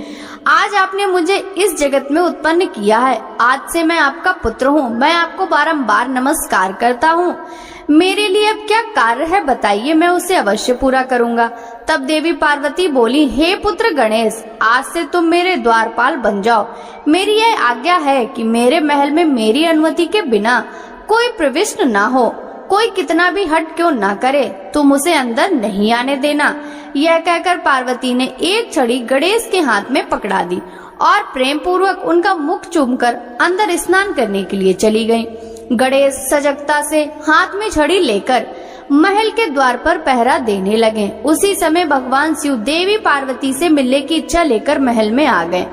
आज आपने मुझे इस जगत में उत्पन्न किया है। आज से मैं आपका पुत्र हूँ। मैं आपको बारंबार नमस्कार करता हूँ। मेरे लिए अब क्या कार्य है बताइए, मैं उसे अवश्य पूरा करूँगा। तब देवी पार्वती बोली, हे पुत्र गणेश, आज से तुम मेरे द्वारपाल बन जाओ। मेरी यह आज्ञा है कि मेरे महल में मेरी अनुमति के बिना कोई प्रविष्ट ना हो। कोई कितना भी हट क्यों ना करे, तुम उसे अंदर नहीं आने देना। यह कहकर पार्वती ने एक छड़ी गणेश के हाथ में पकड़ा दी और प्रेम पूर्वक उनका मुख चूमकर अंदर स्नान करने के लिए चली गयी। गणेश सजगता से हाथ में छड़ी लेकर महल के द्वार पर पहरा देने लगे। उसी समय भगवान शिव देवी पार्वती से मिलने की इच्छा लेकर महल में आ गए।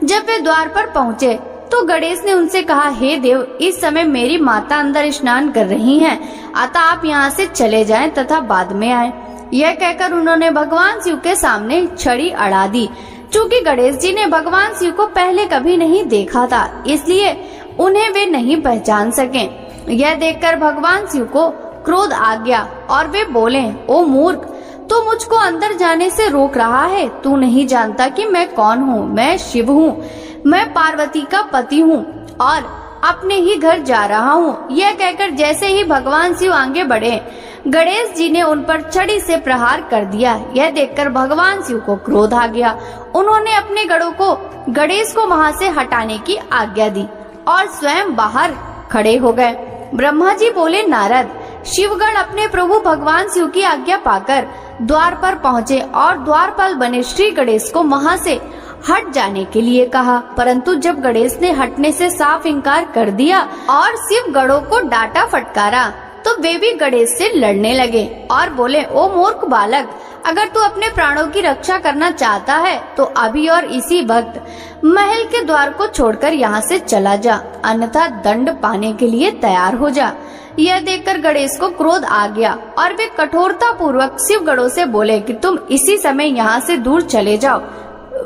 जब वे द्वार पर पहुँचे तो गणेश ने उनसे कहा, हे देव, इस समय मेरी माता अंदर स्नान कर रही हैं, अतः आप यहाँ से चले जाएं तथा बाद में आएं। यह कहकर उन्होंने भगवान शिव के सामने छड़ी अड़ा दी। चूँकि गणेश जी ने भगवान शिव को पहले कभी नहीं देखा था, इसलिए उन्हें वे नहीं पहचान सके। यह देखकर भगवान शिव को क्रोध आ गया और वे बोले, ओ मूर्ख, तू मुझको अंदर जाने से रोक रहा है। तू नहीं जानता कि मैं कौन हूँ। मैं शिव हूँ। मैं पार्वती का पति हूँ और अपने ही घर जा रहा हूँ। यह कहकर जैसे ही भगवान शिव आगे बढ़े, गणेश जी ने उन पर छड़ी से प्रहार कर दिया। यह देखकर भगवान शिव को क्रोध आ गया। उन्होंने अपने गणों को गणेश को वहाँ से हटाने की आज्ञा दी और स्वयं बाहर खड़े हो गए। ब्रह्मा जी बोले, नारद, शिवगण अपने प्रभु भगवान शिव की आज्ञा पाकर द्वार पर पहुँचे और द्वारपाल बने श्री गणेश को वहाँ से हट जाने के लिए कहा। परंतु जब गणेश ने हटने से साफ इनकार कर दिया और शिव गणों को डांटा फटकारा, तो वे भी गणेश से लड़ने लगे और बोले, ओ मूर्ख बालक, अगर तू अपने प्राणों की रक्षा करना चाहता है तो अभी और इसी वक्त महल के द्वार को छोड़कर यहाँ से चला जा, अन्यथा दंड पाने के लिए तैयार हो जा। यह देखकर गणेश को क्रोध आ गया और वे कठोरता पूर्वक शिव गणों से बोले कि तुम इसी समय यहाँ से दूर चले जाओ,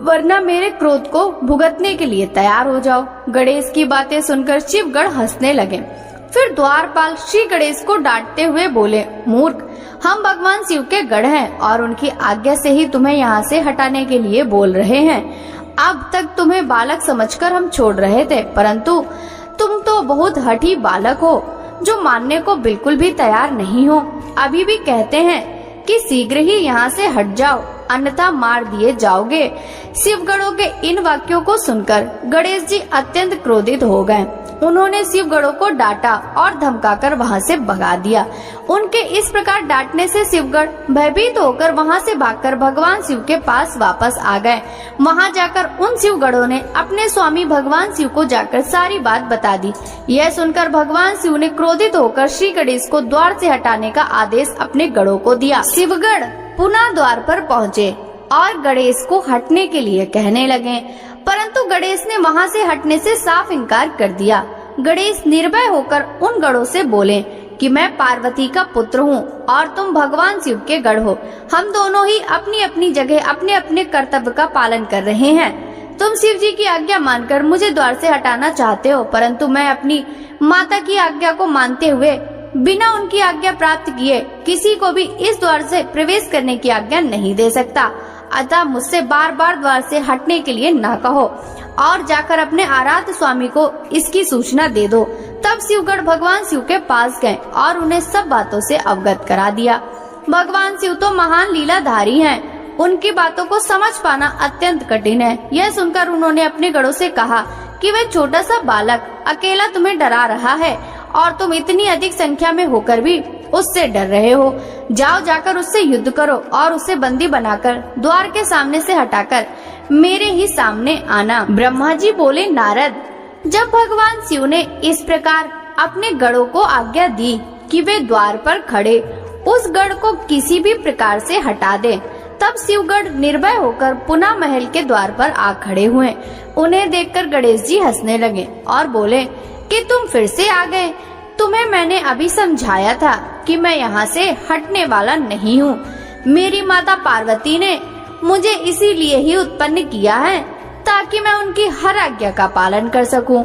वरना मेरे क्रोध को भुगतने के लिए तैयार हो जाओ। गणेश की बातें सुनकर शिवगण हंसने लगे। फिर द्वारपाल श्री गणेश को डांटते हुए बोले, मूर्ख, हम भगवान शिव के गण हैं और उनकी आज्ञा से ही तुम्हें यहाँ से हटाने के लिए बोल रहे हैं। अब तक तुम्हें बालक समझकर हम छोड़ रहे थे, परंतु तुम तो बहुत हठी बालक हो जो मानने को बिल्कुल भी तैयार नहीं हो। अभी भी कहते हैं कि शीघ्र ही यहाँ से हट जाओ, अन्यथा मार दिए जाओगे। शिवगणों के इन वाक्यों को सुनकर गणेश जी अत्यंत क्रोधित हो गए। उन्होंने शिवगणों को डांटा और धमकाकर वहां से भगा दिया। उनके इस प्रकार डांटने से शिवगण भयभीत होकर वहां से भागकर भगवान शिव के पास वापस आ गए। वहां जाकर उन शिवगणों ने अपने स्वामी भगवान शिव को जाकर सारी बात बता दी। यह सुनकर भगवान शिव ने क्रोधित होकर श्री गणेश को द्वार से हटाने का आदेश अपने गणों को दिया। शिवगण पुनः द्वार पर पहुँचे और गणेश को हटने के लिए कहने लगे, परंतु गणेश ने वहां से हटने से साफ इनकार कर दिया। गणेश निर्भय होकर उन गणों से बोले कि मैं पार्वती का पुत्र हूँ और तुम भगवान शिव के गण हो। हम दोनों ही अपनी अपनी जगह अपने अपने कर्तव्य का पालन कर रहे हैं। तुम शिव जी की आज्ञा मानकर मुझे द्वार से हटाना चाहते हो, परंतु मैं अपनी माता की आज्ञा को मानते हुए बिना उनकी आज्ञा प्राप्त किए किसी को भी इस द्वार से प्रवेश करने की आज्ञा नहीं दे सकता। अतः मुझसे बार बार द्वार से हटने के लिए ना कहो और जाकर अपने आराध्य स्वामी को इसकी सूचना दे दो। तब शिवगण भगवान शिव के पास गए और उन्हें सब बातों से अवगत करा दिया। भगवान शिव तो महान लीलाधारी हैं, उनकी बातों को समझ पाना अत्यंत कठिन है। यह सुनकर उन्होंने अपने गणों से कहा कि वह छोटा सा बालक अकेला तुम्हें डरा रहा है और तुम इतनी अधिक संख्या में होकर भी उससे डर रहे हो। जाओ, जाकर उससे युद्ध करो और उसे बंदी बनाकर द्वार के सामने से हटाकर मेरे ही सामने आना। ब्रह्मा जी बोले, नारद, जब भगवान शिव ने इस प्रकार अपने गणों को आज्ञा दी कि वे द्वार पर खड़े उस गण को किसी भी प्रकार से हटा दे, तब शिवगण निर्भय होकर पुनः महल के द्वार पर आ खड़े हुए। उन्हें देखकर गणेश जी हंसने लगे और बोले कि तुम फिर से आ गए। तुम्हें मैंने अभी समझाया था कि मैं यहाँ से हटने वाला नहीं हूँ। मेरी माता पार्वती ने मुझे इसीलिए ही उत्पन्न किया है ताकि मैं उनकी हर आज्ञा का पालन कर सकूं।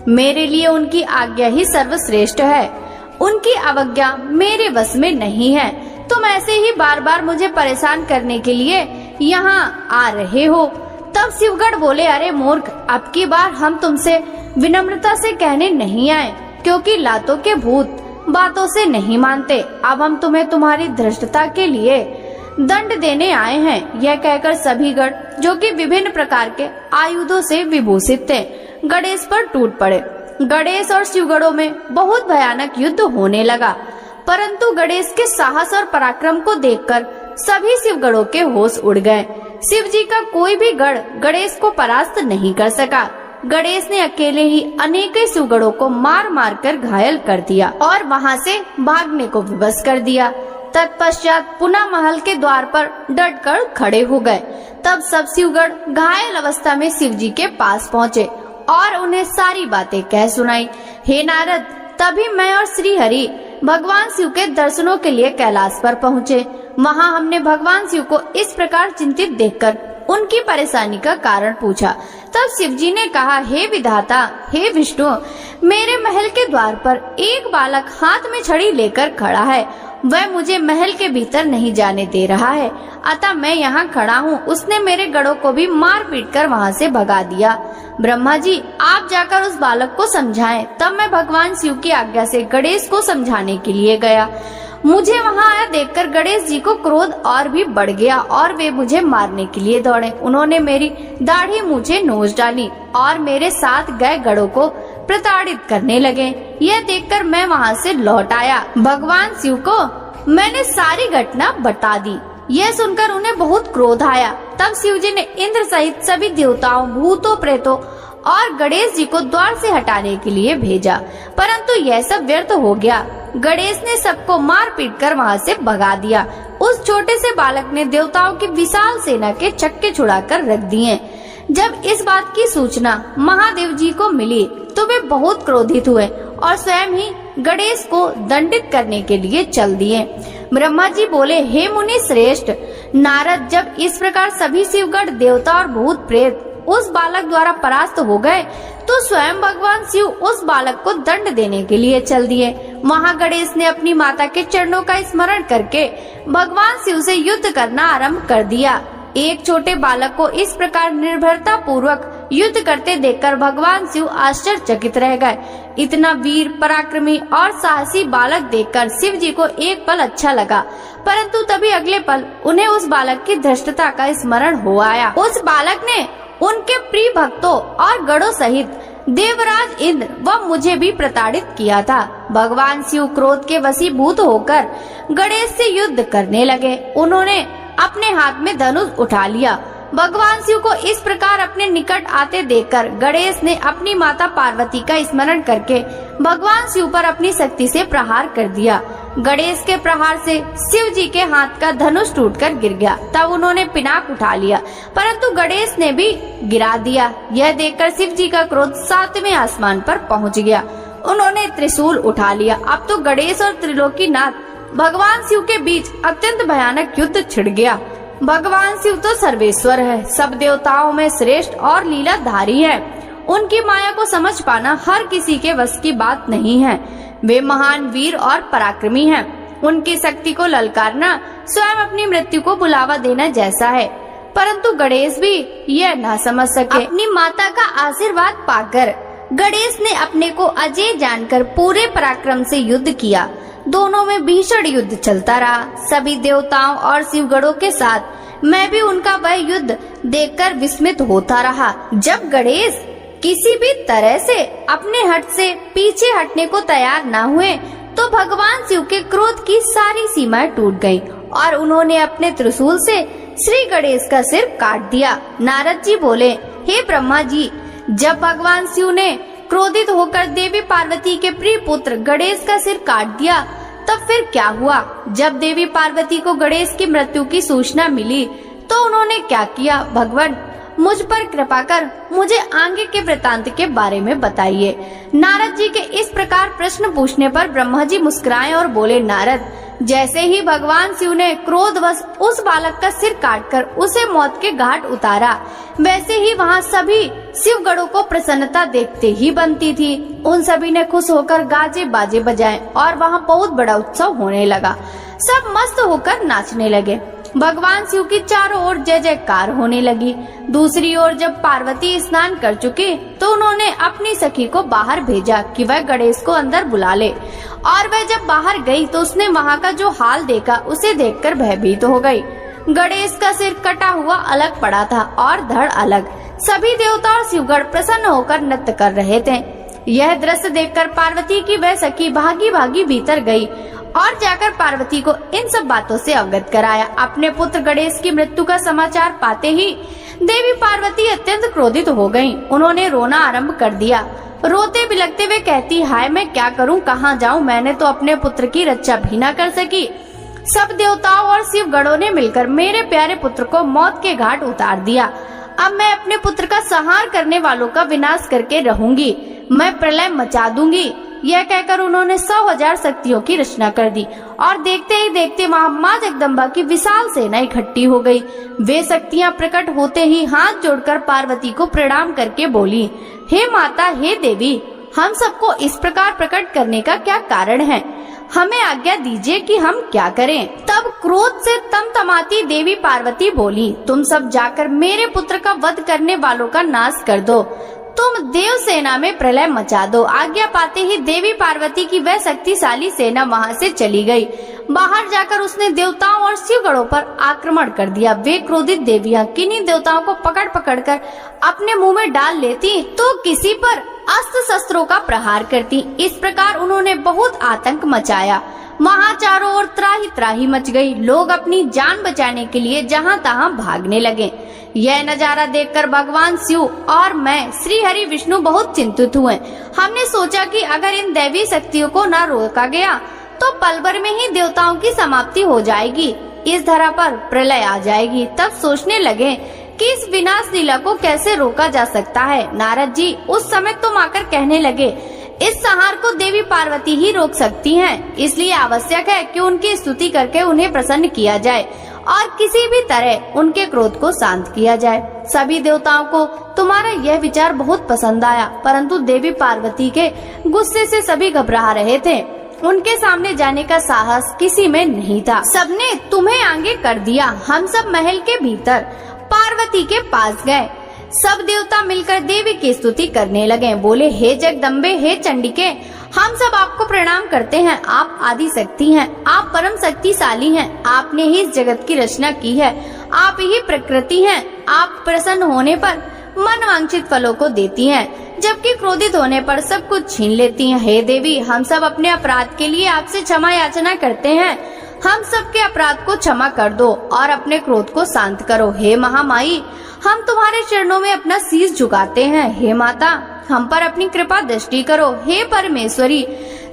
मेरे लिए उनकी आज्ञा ही सर्वश्रेष्ठ है। उनकी अवज्ञा मेरे बस में नहीं है। तुम ऐसे ही बार बार मुझे परेशान करने के लिए यहाँ आ रहे हो। तब शिवगढ़ बोले, अरे मूर्ख, अब की बार हम तुमसे विनम्रता से कहने नहीं आए, क्योंकि लातों के भूत बातों से नहीं मानते। अब हम तुम्हें तुम्हारी धृष्टता के लिए दंड देने आए हैं। यह कहकर सभी गढ़, जो कि विभिन्न प्रकार के आयुधों से विभूषित थे, गणेश पर टूट पड़े। गणेश और शिवगढ़ों में बहुत भयानक युद्ध होने लगा, परंतु गणेश के साहस और पराक्रम को देखकर सभी शिवगढ़ों के होश उड़ गए। शिव जी का कोई भी गढ़ गणेश को परास्त नहीं कर सका। गणेश ने अकेले ही अनेकों शिवगढ़ों को मार मार कर घायल कर दिया और वहां से भागने को विवश कर दिया। तत्पश्चात पुनः महल के द्वार पर डट कर खड़े हो गए। तब सब शिवगढ़ घायल अवस्था में शिव जी के पास पहुँचे और उन्हें सारी बातें कह सुनाई। हे नारद, तभी मैं और श्री हरि भगवान शिव के दर्शनों के लिए कैलाश पर पहुँचे। वहाँ हमने भगवान शिव को इस प्रकार चिंतित देखकर उनकी परेशानी का कारण पूछा। तब शिव जी ने कहा, हे विधाता, हे विष्णु, मेरे महल के द्वार पर एक बालक हाथ में छड़ी लेकर खड़ा है। वह मुझे महल के भीतर नहीं जाने दे रहा है, अतः मैं यहाँ खड़ा हूँ। उसने मेरे गढ़ों को भी मार पीट कर वहाँ से भगा दिया। ब्रह्मा जी, आप जाकर उस बालक को समझाएं। तब मैं भगवान शिव की आज्ञा से गणेश को समझाने के लिए गया। मुझे वहाँ आया देखकर गणेश जी को क्रोध और भी बढ़ गया और वे मुझे मारने के लिए दौड़े। उन्होंने मेरी दाढ़ी मूछें नोच डाली और मेरे साथ गए गढ़ों को प्रताड़ित करने लगे। यह देखकर मैं वहाँ से लौट आया। भगवान शिव को मैंने सारी घटना बता दी। यह सुनकर उन्हें बहुत क्रोध आया। तब शिव जी ने इंद्र सहित सभी देवताओं, भूतों, प्रेतों और गणेश जी को द्वार से हटाने के लिए भेजा, परंतु यह सब व्यर्थ हो गया। गणेश ने सबको मार पीट कर वहाँ से भगा दिया। उस छोटे से बालक ने देवताओं की विशाल सेना के चक्के छुड़ाकर रख दिए। जब इस बात की सूचना महादेव जी को मिली तो वे बहुत क्रोधित हुए और स्वयं ही गणेश को दंडित करने के लिए चल दिए। ब्रह्मा जी बोले, हे मुनि श्रेष्ठ नारद, जब इस प्रकार सभी शिवगढ़, देवता और भूत प्रेत उस बालक द्वारा परास्त हो गए तो स्वयं भगवान शिव उस बालक को दंड देने के लिए चल दिए। वहाँ गणेश ने अपनी माता के चरणों का स्मरण करके भगवान शिव से युद्ध करना आरंभ कर दिया। एक छोटे बालक को इस प्रकार निर्भरता पूर्वक युद्ध करते देखकर भगवान शिव आश्चर्यचकित रह गए। इतना वीर, पराक्रमी और साहसी बालक देखकर शिव जी को एक पल अच्छा लगा, परंतु तभी अगले पल उन्हें उस बालक की धृष्टता का स्मरण हो आया। उस बालक ने उनके प्रिय भक्तों और गणों सहित देवराज इंद्र व मुझे भी प्रताड़ित किया था। भगवान शिव क्रोध के वशीभूत होकर गणेश से युद्ध करने लगे। उन्होंने अपने हाथ में धनुष उठा लिया। भगवान शिव को इस प्रकार अपने निकट आते देखकर गणेश ने अपनी माता पार्वती का स्मरण करके भगवान शिव पर अपनी शक्ति से प्रहार कर दिया। गणेश के प्रहार से शिव जी के हाथ का धनुष टूटकर गिर गया। तब उन्होंने पिनाक उठा लिया, परंतु गणेश ने भी गिरा दिया। यह देखकर शिव जी का क्रोध 7वें आसमान पर पहुंच गया। उन्होंने त्रिशूल उठा लिया। अब तो गणेश और त्रिलोकीनाथ भगवान शिव के बीच अत्यंत भयानक युद्ध छिड़ गया। भगवान शिव तो सर्वेश्वर है, सब देवताओं में श्रेष्ठ और लीलाधारी है। उनकी माया को समझ पाना हर किसी के वश की बात नहीं है। वे महान वीर और पराक्रमी हैं। उनकी शक्ति को ललकारना स्वयं अपनी मृत्यु को बुलावा देना जैसा है, परंतु गणेश भी यह न समझ सके। अपनी माता का आशीर्वाद पाकर गणेश ने अपने को अजय जानकर पूरे पराक्रम से युद्ध किया। दोनों में भीषण युद्ध चलता रहा। सभी देवताओं और शिवगणों के साथ मैं भी उनका वह युद्ध देखकर विस्मित होता रहा। जब गणेश किसी भी तरह से अपने हट से पीछे हटने को तैयार न हुए तो भगवान शिव के क्रोध की सारी सीमाएं टूट गईं और उन्होंने अपने त्रिशूल से श्री गणेश का सिर काट दिया। नारद जी बोले, हे ब्रह्मा जी, जब भगवान शिव ने क्रोधित होकर देवी पार्वती के प्रिय पुत्र गणेश का सिर काट दिया तब फिर क्या हुआ? जब देवी पार्वती को गणेश की मृत्यु की सूचना मिली तो उन्होंने क्या किया? भगवान, मुझ पर कृपा कर मुझे आगे के वृतांत के बारे में बताइए। नारद जी के इस प्रकार प्रश्न पूछने पर ब्रह्मा जी मुस्कुराए और बोले, नारद, जैसे ही भगवान शिव ने क्रोधवश उस बालक का सिर काटकर उसे मौत के घाट उतारा, वैसे ही वहाँ सभी शिवगणों को प्रसन्नता देखते ही बनती थी। उन सभी ने खुश होकर गाजे बाजे बजाए और वहाँ बहुत बड़ा उत्सव होने लगा। सब मस्त होकर नाचने लगे। भगवान शिव की चारों ओर जय जयकार होने लगी। दूसरी ओर जब पार्वती स्नान कर चुकी तो उन्होंने अपनी सखी को बाहर भेजा कि वह गणेश को अंदर बुला ले, और वह जब बाहर गई तो उसने वहाँ का जो हाल देखा उसे देखकर भयभीत हो गई। गणेश का सिर कटा हुआ अलग पड़ा था और धड़ अलग। सभी देवता और शिवगण प्रसन्न होकर नृत्य कर रहे थे। यह दृश्य देखकर पार्वती की वह सखी भागी भागी भीतर गई और जाकर पार्वती को इन सब बातों से अवगत कराया। अपने पुत्र गणेश की मृत्यु का समाचार पाते ही देवी पार्वती अत्यंत क्रोधित हो गयीं। उन्होंने रोना आरंभ कर दिया। रोते बिलखते हुए कहती, हाय मैं क्या करूं, कहां जाऊं, मैंने तो अपने पुत्र की रक्षा भी न कर सकी। सब देवताओं और शिव गणों ने मिलकर मेरे प्यारे पुत्र को मौत के घाट उतार दिया। अब मैं अपने पुत्र का संहार करने वालों का विनाश करके रहूंगी, मैं प्रलय मचा दूंगी। यह कहकर उन्होंने 100,000 शक्तियों की रचना कर दी और देखते ही देखते वहाँ माँ जगदम्बा की विशाल सेना इकट्ठी हो गई। वे शक्तियाँ प्रकट होते ही हाथ जोड़कर पार्वती को प्रणाम करके बोली, हे माता, हे देवी, हम सबको इस प्रकार प्रकट करने का क्या कारण है? हमें आज्ञा दीजिए कि हम क्या करें। तब क्रोध से तमतमाती देवी पार्वती बोली, तुम सब जाकर मेरे पुत्र का वध करने वालों का नाश कर दो, तुम देव सेना में प्रलय मचा दो। आज्ञा पाते ही देवी पार्वती की वह शक्तिशाली सेना वहां से चली गई। बाहर जाकर उसने देवताओं और शिवगणों पर आक्रमण कर दिया। वे क्रोधित देवियां किन्हीं देवताओं को पकड़ पकड़ कर अपने मुंह में डाल लेती तो किसी पर अस्त्र शस्त्रों का प्रहार करती। इस प्रकार उन्होंने बहुत आतंक मचाया। वहाँ चारों ओर त्राही त्राही मच गई। लोग अपनी जान बचाने के लिए जहाँ तहाँ भागने लगे। यह नजारा देखकर भगवान शिव और मैं श्री हरि विष्णु बहुत चिंतित हुए। हमने सोचा कि अगर इन दैवी शक्तियों को न रोका गया तो पल भर में ही देवताओं की समाप्ति हो जाएगी, इस धरा पर प्रलय आ जाएगी। तब सोचने लगे कि इस विनाश लीला को कैसे रोका जा सकता है। नारद जी उस समय तुम आकर कहने लगे, इस संहार को देवी पार्वती ही रोक सकती हैं, इसलिए आवश्यक है कि उनकी स्तुति करके उन्हें प्रसन्न किया जाए और किसी भी तरह उनके क्रोध को शांत किया जाए। सभी देवताओं को तुम्हारा यह विचार बहुत पसंद आया, परंतु देवी पार्वती के गुस्से से सभी घबरा रहे थे। उनके सामने जाने का साहस किसी में नहीं था। सबने तुम्हें आगे कर दिया। हम सब महल के भीतर पार्वती के पास गए। सब देवता मिलकर देवी की स्तुति करने लगे। बोले, हे जगदम्बे, हे चंडिके, हम सब आपको प्रणाम करते हैं। आप आदि शक्ति हैं, आप परम शक्तिशाली हैं। आपने ही इस जगत की रचना की है, आप ही प्रकृति हैं। आप प्रसन्न होने पर मन वांछित फलों को देती हैं, जबकि क्रोधित होने पर सब कुछ छीन लेती हैं। हे देवी, हम सब अपने अपराध के लिए आपसे क्षमा याचना करते हैं। हम सबके अपराध को क्षमा कर दो और अपने क्रोध को शांत करो। हे महामाई, हम तुम्हारे चरणों में अपना शीश झुकाते हैं। हे माता, हम पर अपनी कृपा दृष्टि करो। हे परमेश्वरी,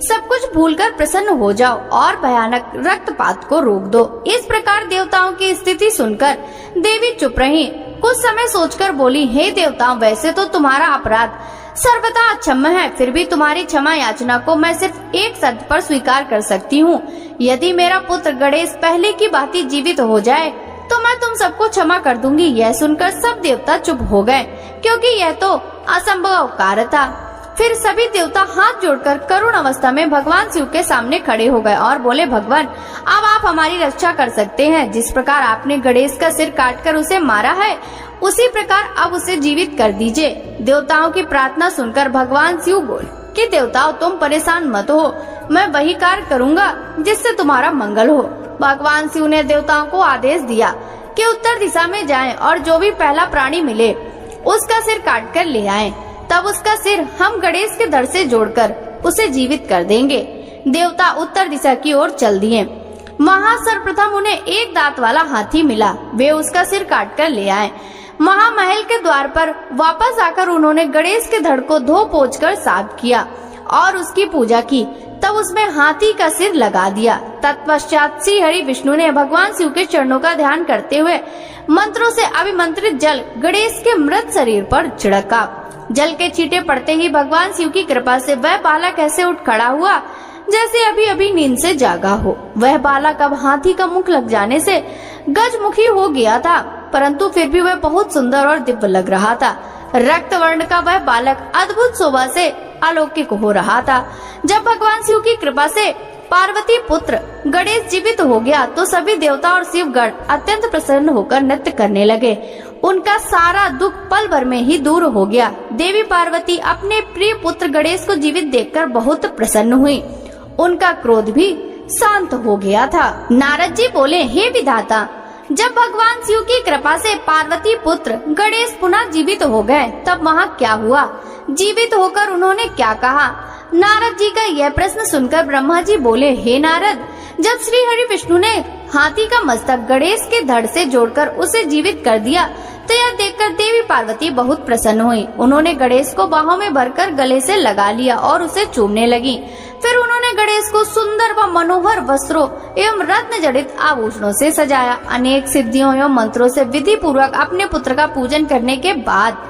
सब कुछ भूलकर प्रसन्न हो जाओ और भयानक रक्तपात को रोक दो। इस प्रकार देवताओं की स्थिति सुनकर देवी चुप रही। कुछ समय सोचकर बोली, हे देवताओं, वैसे तो तुम्हारा अपराध सर्वथा अक्षम्य है, फिर भी तुम्हारी क्षमा याचना को मैं सिर्फ एक शर्त पर स्वीकार कर सकती हूँ। यदि मेरा पुत्र गणेश पहले की भांति जीवित हो जाए तो मैं तुम सबको क्षमा कर दूंगी। यह सुनकर सब देवता चुप हो गए, क्योंकि यह तो असंभव कार्य था। फिर सभी देवता हाथ जोड़कर करुण अवस्था में भगवान शिव के सामने खड़े हो गए और बोले, भगवान, अब आप हमारी रक्षा कर सकते हैं। जिस प्रकार आपने गणेश का सिर काटकर उसे मारा है, उसी प्रकार अब उसे जीवित कर दीजिए। देवताओं की प्रार्थना सुनकर भगवान शिव बोले कि देवताओं, तुम परेशान मत हो, मैं वही कार्य करूँगा जिससे तुम्हारा मंगल हो। भगवान शिव ने देवताओं को आदेश दिया कि उत्तर दिशा में जाएं और जो भी पहला प्राणी मिले उसका सिर काट कर ले आएं। तब उसका सिर हम गणेश के धड़ से जोड़कर उसे जीवित कर देंगे। देवता उत्तर दिशा की ओर चल दिए। वहाँ सर्वप्रथम उन्हें एक दांत वाला हाथी मिला। वे उसका सिर काट कर ले आए। महामहल के द्वार पर वापस आकर उन्होंने गणेश के धड़ को धो पोंछ कर साफ किया और उसकी पूजा की। तब उसमें हाथी का सिर लगा दिया। तत्पश्चात श्री हरि विष्णु ने भगवान शिव के चरणों का ध्यान करते हुए मंत्रों से अभिमंत्रित जल गणेश के मृत शरीर पर छिड़का। जल के छींटे पड़ते ही भगवान शिव की कृपा से वह बालक ऐसे उठ खड़ा हुआ जैसे अभी अभी नींद से जागा हो। वह बालक अब हाथी का मुख लग जाने से गजमुखी हो गया था, परंतु फिर भी वह बहुत सुंदर और दिव्य लग रहा था। रक्त वर्ण का वह बालक अद्भुत शोभा से अलौकिक हो रहा था। जब भगवान शिव की कृपा से पार्वती पुत्र गणेश जीवित हो गया तो सभी देवता और शिवगण अत्यंत प्रसन्न होकर नृत्य करने लगे। उनका सारा दुख पल भर में ही दूर हो गया। देवी पार्वती अपने प्रिय पुत्र गणेश को जीवित देखकर बहुत प्रसन्न हुई। उनका क्रोध भी शांत हो गया था। नारद जी बोले, हे विधाता, जब भगवान शिव की कृपा से पार्वती पुत्र गणेश पुनः जीवित हो गए तब वहाँ क्या हुआ? जीवित होकर उन्होंने क्या कहा? नारद जी का यह प्रश्न सुनकर ब्रह्मा जी बोले, हे नारद, जब श्री हरि विष्णु ने हाथी का मस्तक गणेश के धड़ से जोड़कर उसे जीवित कर दिया तो यह देखकर देवी पार्वती बहुत प्रसन्न हुई। उन्होंने गणेश को बाहों में भरकर गले से लगा लिया और उसे चूमने लगी। फिर उन्होंने गणेश को सुंदर व मनोहर वस्त्रों एवं रत्न जड़ित आभूषणों से सजाया। अनेक सिद्धियों एवं मंत्रों से विधि पूर्वक अपने पुत्र का पूजन करने के बाद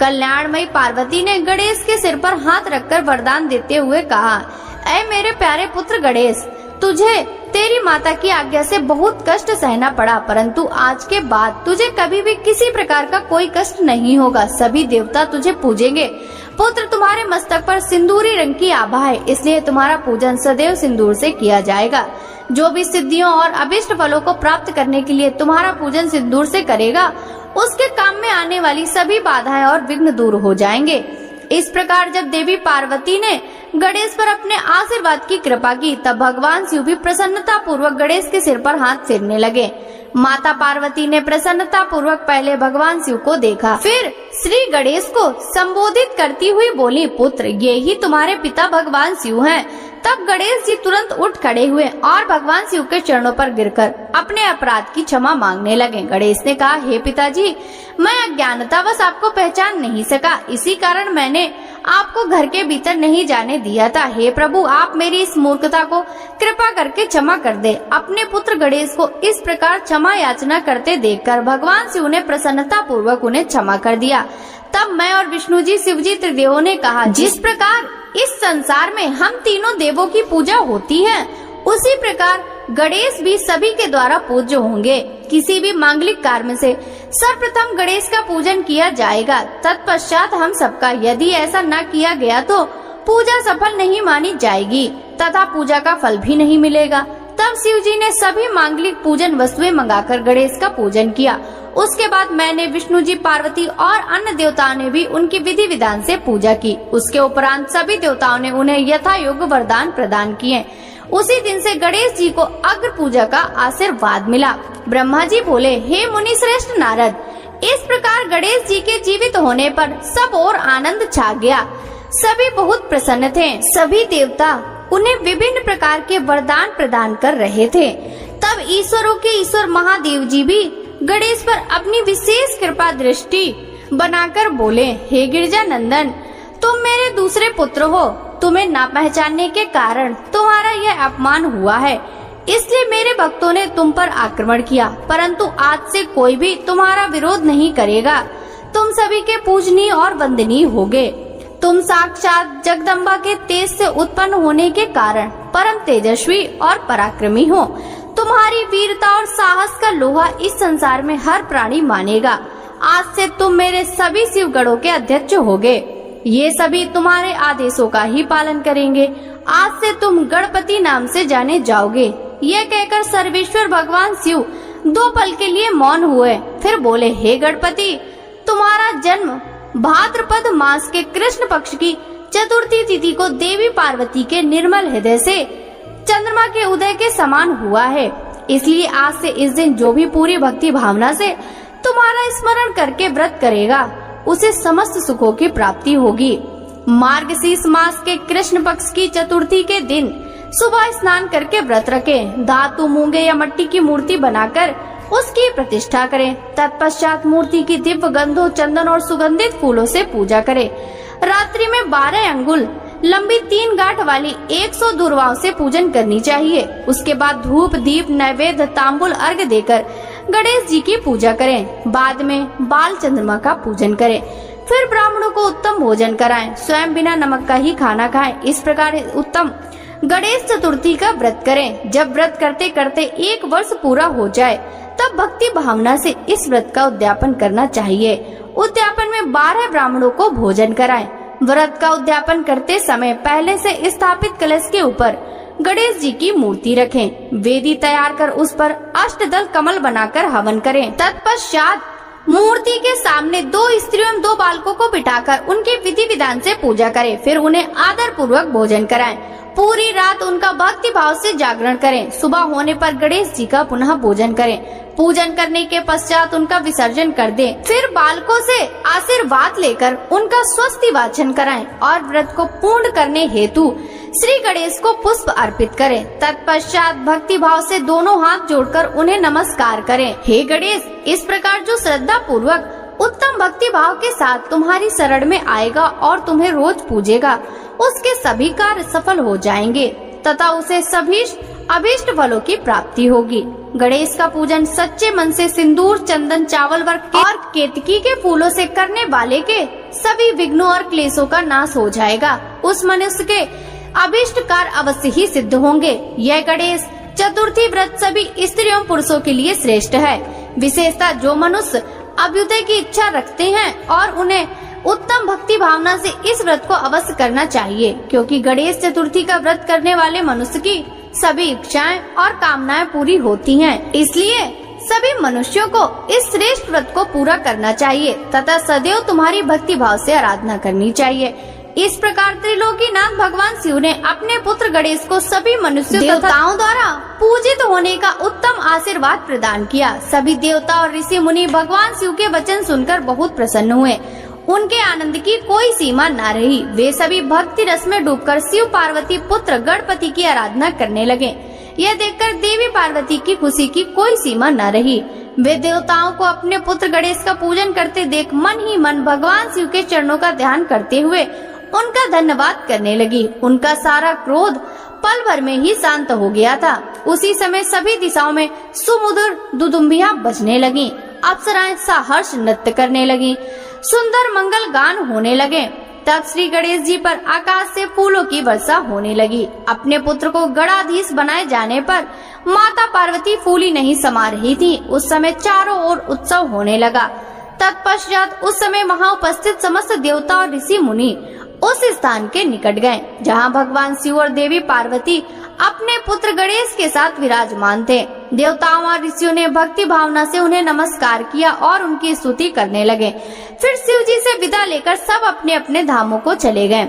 कल्याणमयी पार्वती ने गणेश के सिर पर हाथ रखकर वरदान देते हुए कहा, ऐ मेरे प्यारे पुत्र गणेश, तुझे तेरी माता की आज्ञा से बहुत कष्ट सहना पड़ा, परंतु आज के बाद तुझे कभी भी किसी प्रकार का कोई कष्ट नहीं होगा। सभी देवता तुझे पूजेंगे। पुत्र, तुम्हारे मस्तक पर सिंदूरी रंग की आभा है, इसलिए तुम्हारा पूजन सदैव सिंदूर से किया जाएगा। जो भी सिद्धियों और अभिष्ट फलों को प्राप्त करने के लिए तुम्हारा पूजन सिंदूर से करेगा, उसके काम में आने वाली सभी बाधाएं और विघ्न दूर हो जाएंगे। इस प्रकार जब देवी पार्वती ने गणेश पर अपने आशीर्वाद की कृपा की, तब भगवान शिव भी प्रसन्नता पूर्वक गणेश के सिर पर हाथ फेरने लगे। माता पार्वती ने प्रसन्नता पूर्वक पहले भगवान शिव को देखा, फिर श्री गणेश को संबोधित करती हुई बोली, पुत्र, ये ही तुम्हारे पिता भगवान शिव हैं। तब गणेश जी तुरंत उठ खड़े हुए और भगवान शिव के चरणों पर गिरकर अपने अपराध की क्षमा मांगने लगे। गणेश ने कहा, हे पिताजी, मैं अज्ञानतावश आपको पहचान नहीं सका, इसी कारण मैंने आपको घर के भीतर नहीं जाने दिया था। हे प्रभु, आप मेरी इस मूर्खता को कृपा करके क्षमा कर दे। अपने पुत्र गणेश को इस प्रकार क्षमा याचना करते देखकर भगवान शिव ने प्रसन्नता पूर्वक उन्हें क्षमा कर दिया। तब मैं और विष्णु जी, शिव जी त्रिदेवों ने कहा, जिस प्रकार इस संसार में हम तीनों देवों की पूजा होती है, उसी प्रकार गणेश भी सभी के द्वारा पूज्य होंगे। किसी भी मांगलिक कार्य से सर्वप्रथम गणेश का पूजन किया जाएगा, तत्पश्चात हम सबका। यदि ऐसा न किया गया तो पूजा सफल नहीं मानी जाएगी तथा पूजा का फल भी नहीं मिलेगा। तब शिव जी ने सभी मांगलिक पूजन वस्तुएं मंगाकर गणेश का पूजन किया। उसके बाद मैंने, विष्णु जी, पार्वती और अन्य देवताओं ने भी उनकी विधि विधान से पूजा की। उसके उपरांत सभी देवताओं ने उन्हें यथा योग्य वरदान प्रदान किए। उसी दिन से गणेश जी को अग्र पूजा का आशीर्वाद मिला। ब्रह्मा जी बोले, हे मुनि श्रेष्ठ नारद, इस प्रकार गणेश जी के जीवित होने पर सब और आनंद छा गया। सभी बहुत प्रसन्न थे। सभी देवता उन्हें विभिन्न प्रकार के वरदान प्रदान कर रहे थे। तब ईश्वरों के ईश्वर महादेव जी भी गणेश पर अपनी विशेष कृपा दृष्टि बनाकर बोले, हे गिरजा नंदन, तुम मेरे दूसरे पुत्र हो। तुम्हें ना पहचानने के कारण तुम्हारा यह अपमान हुआ है, इसलिए मेरे भक्तों ने तुम पर आक्रमण किया, परंतु आज से कोई भी तुम्हारा विरोध नहीं करेगा। तुम सभी के पूजनीय और वंदनीय होगे। तुम साक्षात जगदम्बा के तेज से उत्पन्न होने के कारण परम तेजस्वी और पराक्रमी हो। तुम्हारी वीरता और साहस का लोहा इस संसार में हर प्राणी मानेगा। आज से तुम मेरे सभी शिवगणों के अध्यक्ष होगे। ये सभी तुम्हारे आदेशों का ही पालन करेंगे। आज से तुम गणपति नाम से जाने जाओगे। यह कहकर सर्वेश्वर भगवान शिव 2 पल के लिए मौन हुए, फिर बोले, हे गणपति, तुम्हारा जन्म भाद्रपद मास के कृष्ण पक्ष की चतुर्थी तिथि को देवी पार्वती के निर्मल हृदय से चंद्रमा के उदय के समान हुआ है। इसलिए आज से इस दिन जो भी पूरी भक्ति भावना से तुम्हारा स्मरण करके व्रत करेगा, उसे समस्त सुखों की प्राप्ति होगी। मार्गशीर्ष मास के कृष्ण पक्ष की चतुर्थी के दिन सुबह स्नान करके व्रत रखें। धातु, मूंगे या मिट्टी की मूर्ति बनाकर उसकी प्रतिष्ठा करें। तत्पश्चात मूर्ति की दिव्य गंधों, चंदन और सुगंधित फूलों से पूजा करें। रात्रि में 12 अंगुल लंबी 3 गांठ वाली 100 दूर्वाओं से पूजन करनी चाहिए। उसके बाद धूप, दीप, नैवेद्य, तांबुल, अर्घ्य देकर गणेश जी की पूजा करें। बाद में बाल चंद्रमा का पूजन करें। फिर ब्राह्मणों को उत्तम भोजन कराएं। स्वयं बिना नमक का ही खाना खाएं। इस प्रकार उत्तम गणेश चतुर्थी का व्रत करें। जब व्रत करते करते 1 वर्ष पूरा हो जाए तब भक्ति भावना से इस व्रत का उद्यापन करना चाहिए। उद्यापन में 12 ब्राह्मणों को भोजन कराएं। व्रत का उद्यापन करते समय पहले से स्थापित कलश के ऊपर गणेश जी की मूर्ति रखें। वेदी तैयार कर उस पर अष्टदल कमल बनाकर हवन करें। तत्पश्चात मूर्ति के सामने 2 स्त्रियों एवं 2 बालकों को बिठाकर उनके विधि विधान से पूजा करें। फिर उन्हें आदर पूर्वक भोजन कराएं। पूरी रात उनका भक्ति भाव से जागरण करें। सुबह होने पर गणेश जी का पुनः पूजन करें। पूजन करने के पश्चात उनका विसर्जन कर दें। फिर बालकों से आशीर्वाद लेकर उनका स्वस्ति वाचन कराएं और व्रत को पूर्ण करने हेतु श्री गणेश को पुष्प अर्पित करें। तत्पश्चात भक्ति भाव से दोनों हाथ जोड़कर उन्हें नमस्कार करें। हे गणेश, इस प्रकार जो श्रद्धा पूर्वक उत्तम भक्ति भाव के साथ तुम्हारी शरण में आएगा और तुम्हें रोज पूजेगा, उसके सभी कार्य सफल हो जाएंगे तथा उसे सभी अभीष्ट फलों की प्राप्ति होगी। गणेश का पूजन सच्चे मन से सिंदूर, चंदन, चावल वर्ग और केतकी के फूलों से करने वाले के सभी विघ्नों और क्लेशों का नाश हो जाएगा। उस मनुष्य के अभीष्ट कार्य अवश्य ही सिद्ध होंगे। यह गणेश चतुर्थी व्रत सभी स्त्रियों पुरुषों के लिए श्रेष्ठ है। विशेषता जो मनुष्य अभ्युदय की इच्छा रखते हैं और उन्हें उत्तम भक्ति भावना से इस व्रत को अवश्य करना चाहिए, क्योंकि गणेश चतुर्थी का व्रत करने वाले मनुष्य की सभी इच्छाएं और कामनाएं पूरी होती हैं। इसलिए सभी मनुष्यों को इस श्रेष्ठ व्रत को पूरा करना चाहिए तथा सदैव तुम्हारी भक्ति भाव से आराधना करनी चाहिए। इस प्रकार त्रिलोकीनाथ भगवान शिव ने अपने पुत्र गणेश को सभी मनुष्यों देवताओं द्वारा पूजित होने का उत्तम आशीर्वाद प्रदान किया। सभी देवता और ऋषि मुनि भगवान शिव के वचन सुनकर बहुत प्रसन्न हुए। उनके आनंद की कोई सीमा न रही। वे सभी भक्ति रस में डूबकर शिव पार्वती पुत्र गणपति की आराधना करने लगे। यह देखकर देवी पार्वती की खुशी की कोई सीमा न रही। वे देवताओं को अपने पुत्र गणेश का पूजन करते देख मन ही मन भगवान शिव के चरणों का ध्यान करते हुए उनका धन्यवाद करने लगी। उनका सारा क्रोध पल भर में ही शांत हो गया था। उसी समय सभी दिशाओं में सुमधुर दुदुम्बियां बजने लगी। अप्सराएं सहर्ष नृत्य करने लगी। सुंदर मंगल गान होने लगे। तब श्री गणेश जी पर आकाश से फूलों की वर्षा होने लगी। अपने पुत्र को गणाधीश बनाए जाने पर माता पार्वती फूली नहीं समा रही थी। उस समय चारों ओर उत्सव होने लगा। तत्पश्चात उस समय वहाँ उपस्थित समस्त देवता और ऋषि मुनि उस स्थान के निकट गए जहाँ भगवान शिव और देवी पार्वती अपने पुत्र गणेश के साथ विराजमान थे। देवताओं और ऋषियों ने भक्ति भावना से उन्हें नमस्कार किया और उनकी स्तुति करने लगे। फिर शिव जी से विदा लेकर सब अपने अपने धामों को चले गए।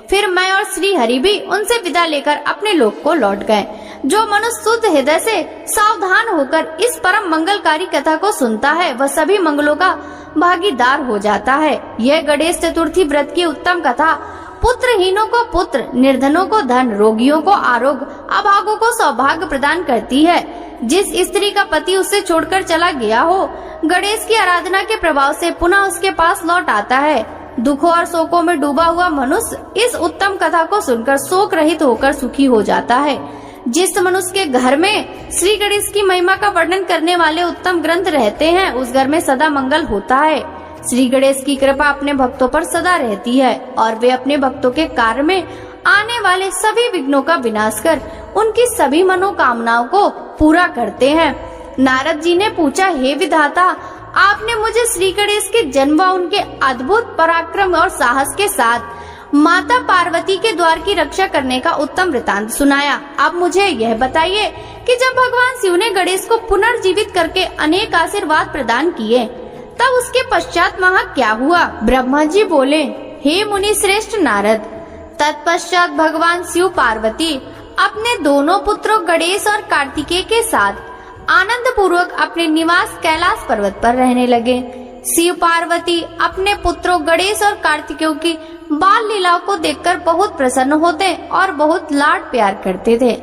फिर मैं और श्री हरि भी उनसे विदा लेकर अपने लोक को लौट गए। जो मनुष्य शुद्ध हृदय से सावधान होकर इस परम मंगलकारी कथा को सुनता है वह सभी मंगलों का भागीदार हो जाता है। यह गणेश चतुर्थी व्रत की उत्तम कथा पुत्रहीनों को पुत्र, निर्धनों को धन, रोगियों को आरोग्य, अभागों को सौभाग्य प्रदान करती है। जिस स्त्री का पति उसे छोड़कर चला गया हो, गणेश की आराधना के प्रभाव से पुनः उसके पास लौट आता है। दुखों और शोकों में डूबा हुआ मनुष्य इस उत्तम कथा को सुनकर शोक रहित होकर सुखी हो जाता है। जिस मनुष्य के घर में श्री गणेश की महिमा का वर्णन करने वाले उत्तम ग्रंथ रहते हैं उस घर में सदा मंगल होता है। श्री गणेश की कृपा अपने भक्तों पर सदा रहती है और वे अपने भक्तों के कार्य में आने वाले सभी विघ्नों का विनाश कर उनकी सभी मनोकामनाओं को पूरा करते हैं। नारद जी ने पूछा, हे विधाता, आपने मुझे श्री गणेश के जन्म व उनके अद्भुत पराक्रम और साहस के साथ माता पार्वती के द्वार की रक्षा करने का उत्तम वृतांत सुनाया। अब मुझे यह बताइए कि जब भगवान शिव ने गणेश को पुनर्जीवित करके अनेक आशीर्वाद प्रदान किए तब उसके पश्चात वहाँ क्या हुआ? ब्रह्मा जी बोले, हे मुनि श्रेष्ठ नारद, तत्पश्चात भगवान शिव पार्वती अपने दोनों पुत्रों गणेश और कार्तिकेय के साथ आनंद पूर्वक अपने निवास कैलाश पर्वत पर रहने लगे। शिव पार्वती अपने पुत्रों गणेश और कार्तिकेय की बाल लीलाओं को देखकर बहुत प्रसन्न होते और बहुत लाड प्यार करते थे।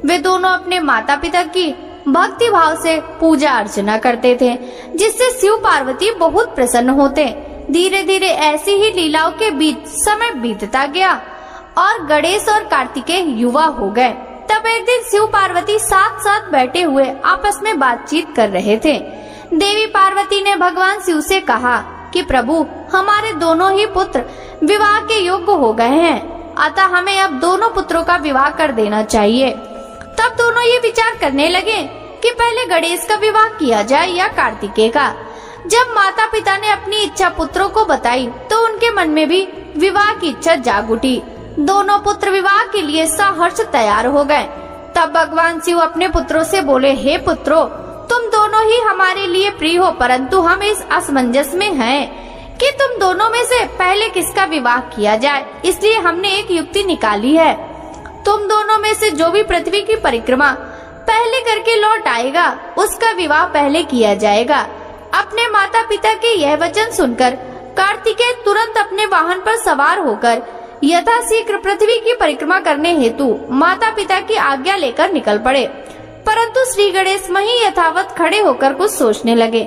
वे दोनों अपने माता पिता की भक्ति भाव से पूजा अर्चना करते थे, जिससे शिव पार्वती बहुत प्रसन्न होते। धीरे धीरे ऐसी ही लीलाओं के बीच समय बीतता गया और गणेश और कार्तिकेय युवा हो गए। तब एक दिन शिव पार्वती साथ साथ बैठे हुए आपस में बातचीत कर रहे थे। देवी पार्वती ने भगवान शिव से कहा कि प्रभु, हमारे दोनों ही पुत्र विवाह के योग्य हो गए हैं। अतः हमें अब दोनों पुत्रों का विवाह कर देना चाहिए। तब दोनों ये विचार करने लगे कि पहले गणेश का विवाह किया जाए या कार्तिकेय का। जब माता पिता ने अपनी इच्छा पुत्रों को बताई तो उनके मन में भी विवाह की इच्छा जाग उठी। दोनों पुत्र विवाह के लिए सहर्ष तैयार हो गए। तब भगवान शिव अपने पुत्रों से बोले, हे पुत्रों, तुम दोनों ही हमारे लिए प्रिय हो, परंतु हम इस असमंजस में हैं कि तुम दोनों में से पहले किसका विवाह किया जाए। इसलिए हमने एक युक्ति निकाली है। तुम दोनों में से जो भी पृथ्वी की परिक्रमा पहले करके लौट आएगा, उसका विवाह पहले किया जाएगा। अपने माता पिता के यह वचन सुनकर कार्तिकेय तुरंत अपने वाहन पर सवार होकर यथाशीघ्र पृथ्वी की परिक्रमा करने हेतु माता पिता की आज्ञा लेकर निकल पड़े। परंतु श्री गणेश वहीं यथावत खड़े होकर कुछ सोचने लगे।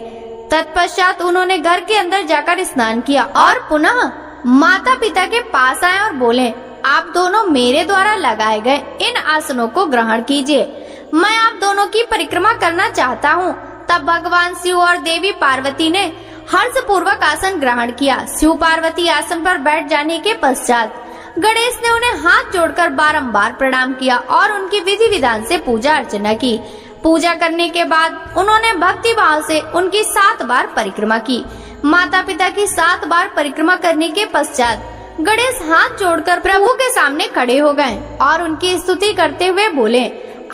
तत्पश्चात उन्होंने घर के अंदर जाकर स्नान किया और पुनः माता पिता के पास आए और बोले, आप दोनों मेरे द्वारा लगाए गए इन आसनों को ग्रहण कीजिए। मैं आप दोनों की परिक्रमा करना चाहता हूँ। तब भगवान शिव और देवी पार्वती ने हर्ष पूर्वक आसन ग्रहण किया। शिव पार्वती आसन पर बैठ जाने के पश्चात गणेश ने उन्हें हाथ जोड़कर बारंबार प्रणाम किया और उनकी विधि विधान से पूजा अर्चना की। पूजा करने के बाद उन्होंने भक्ति भाव से उनकी 7 बार परिक्रमा की। माता पिता की 7 बार परिक्रमा करने के पश्चात गणेश हाथ जोड़कर प्रभु के सामने खड़े हो गए और उनकी स्तुति करते हुए बोले,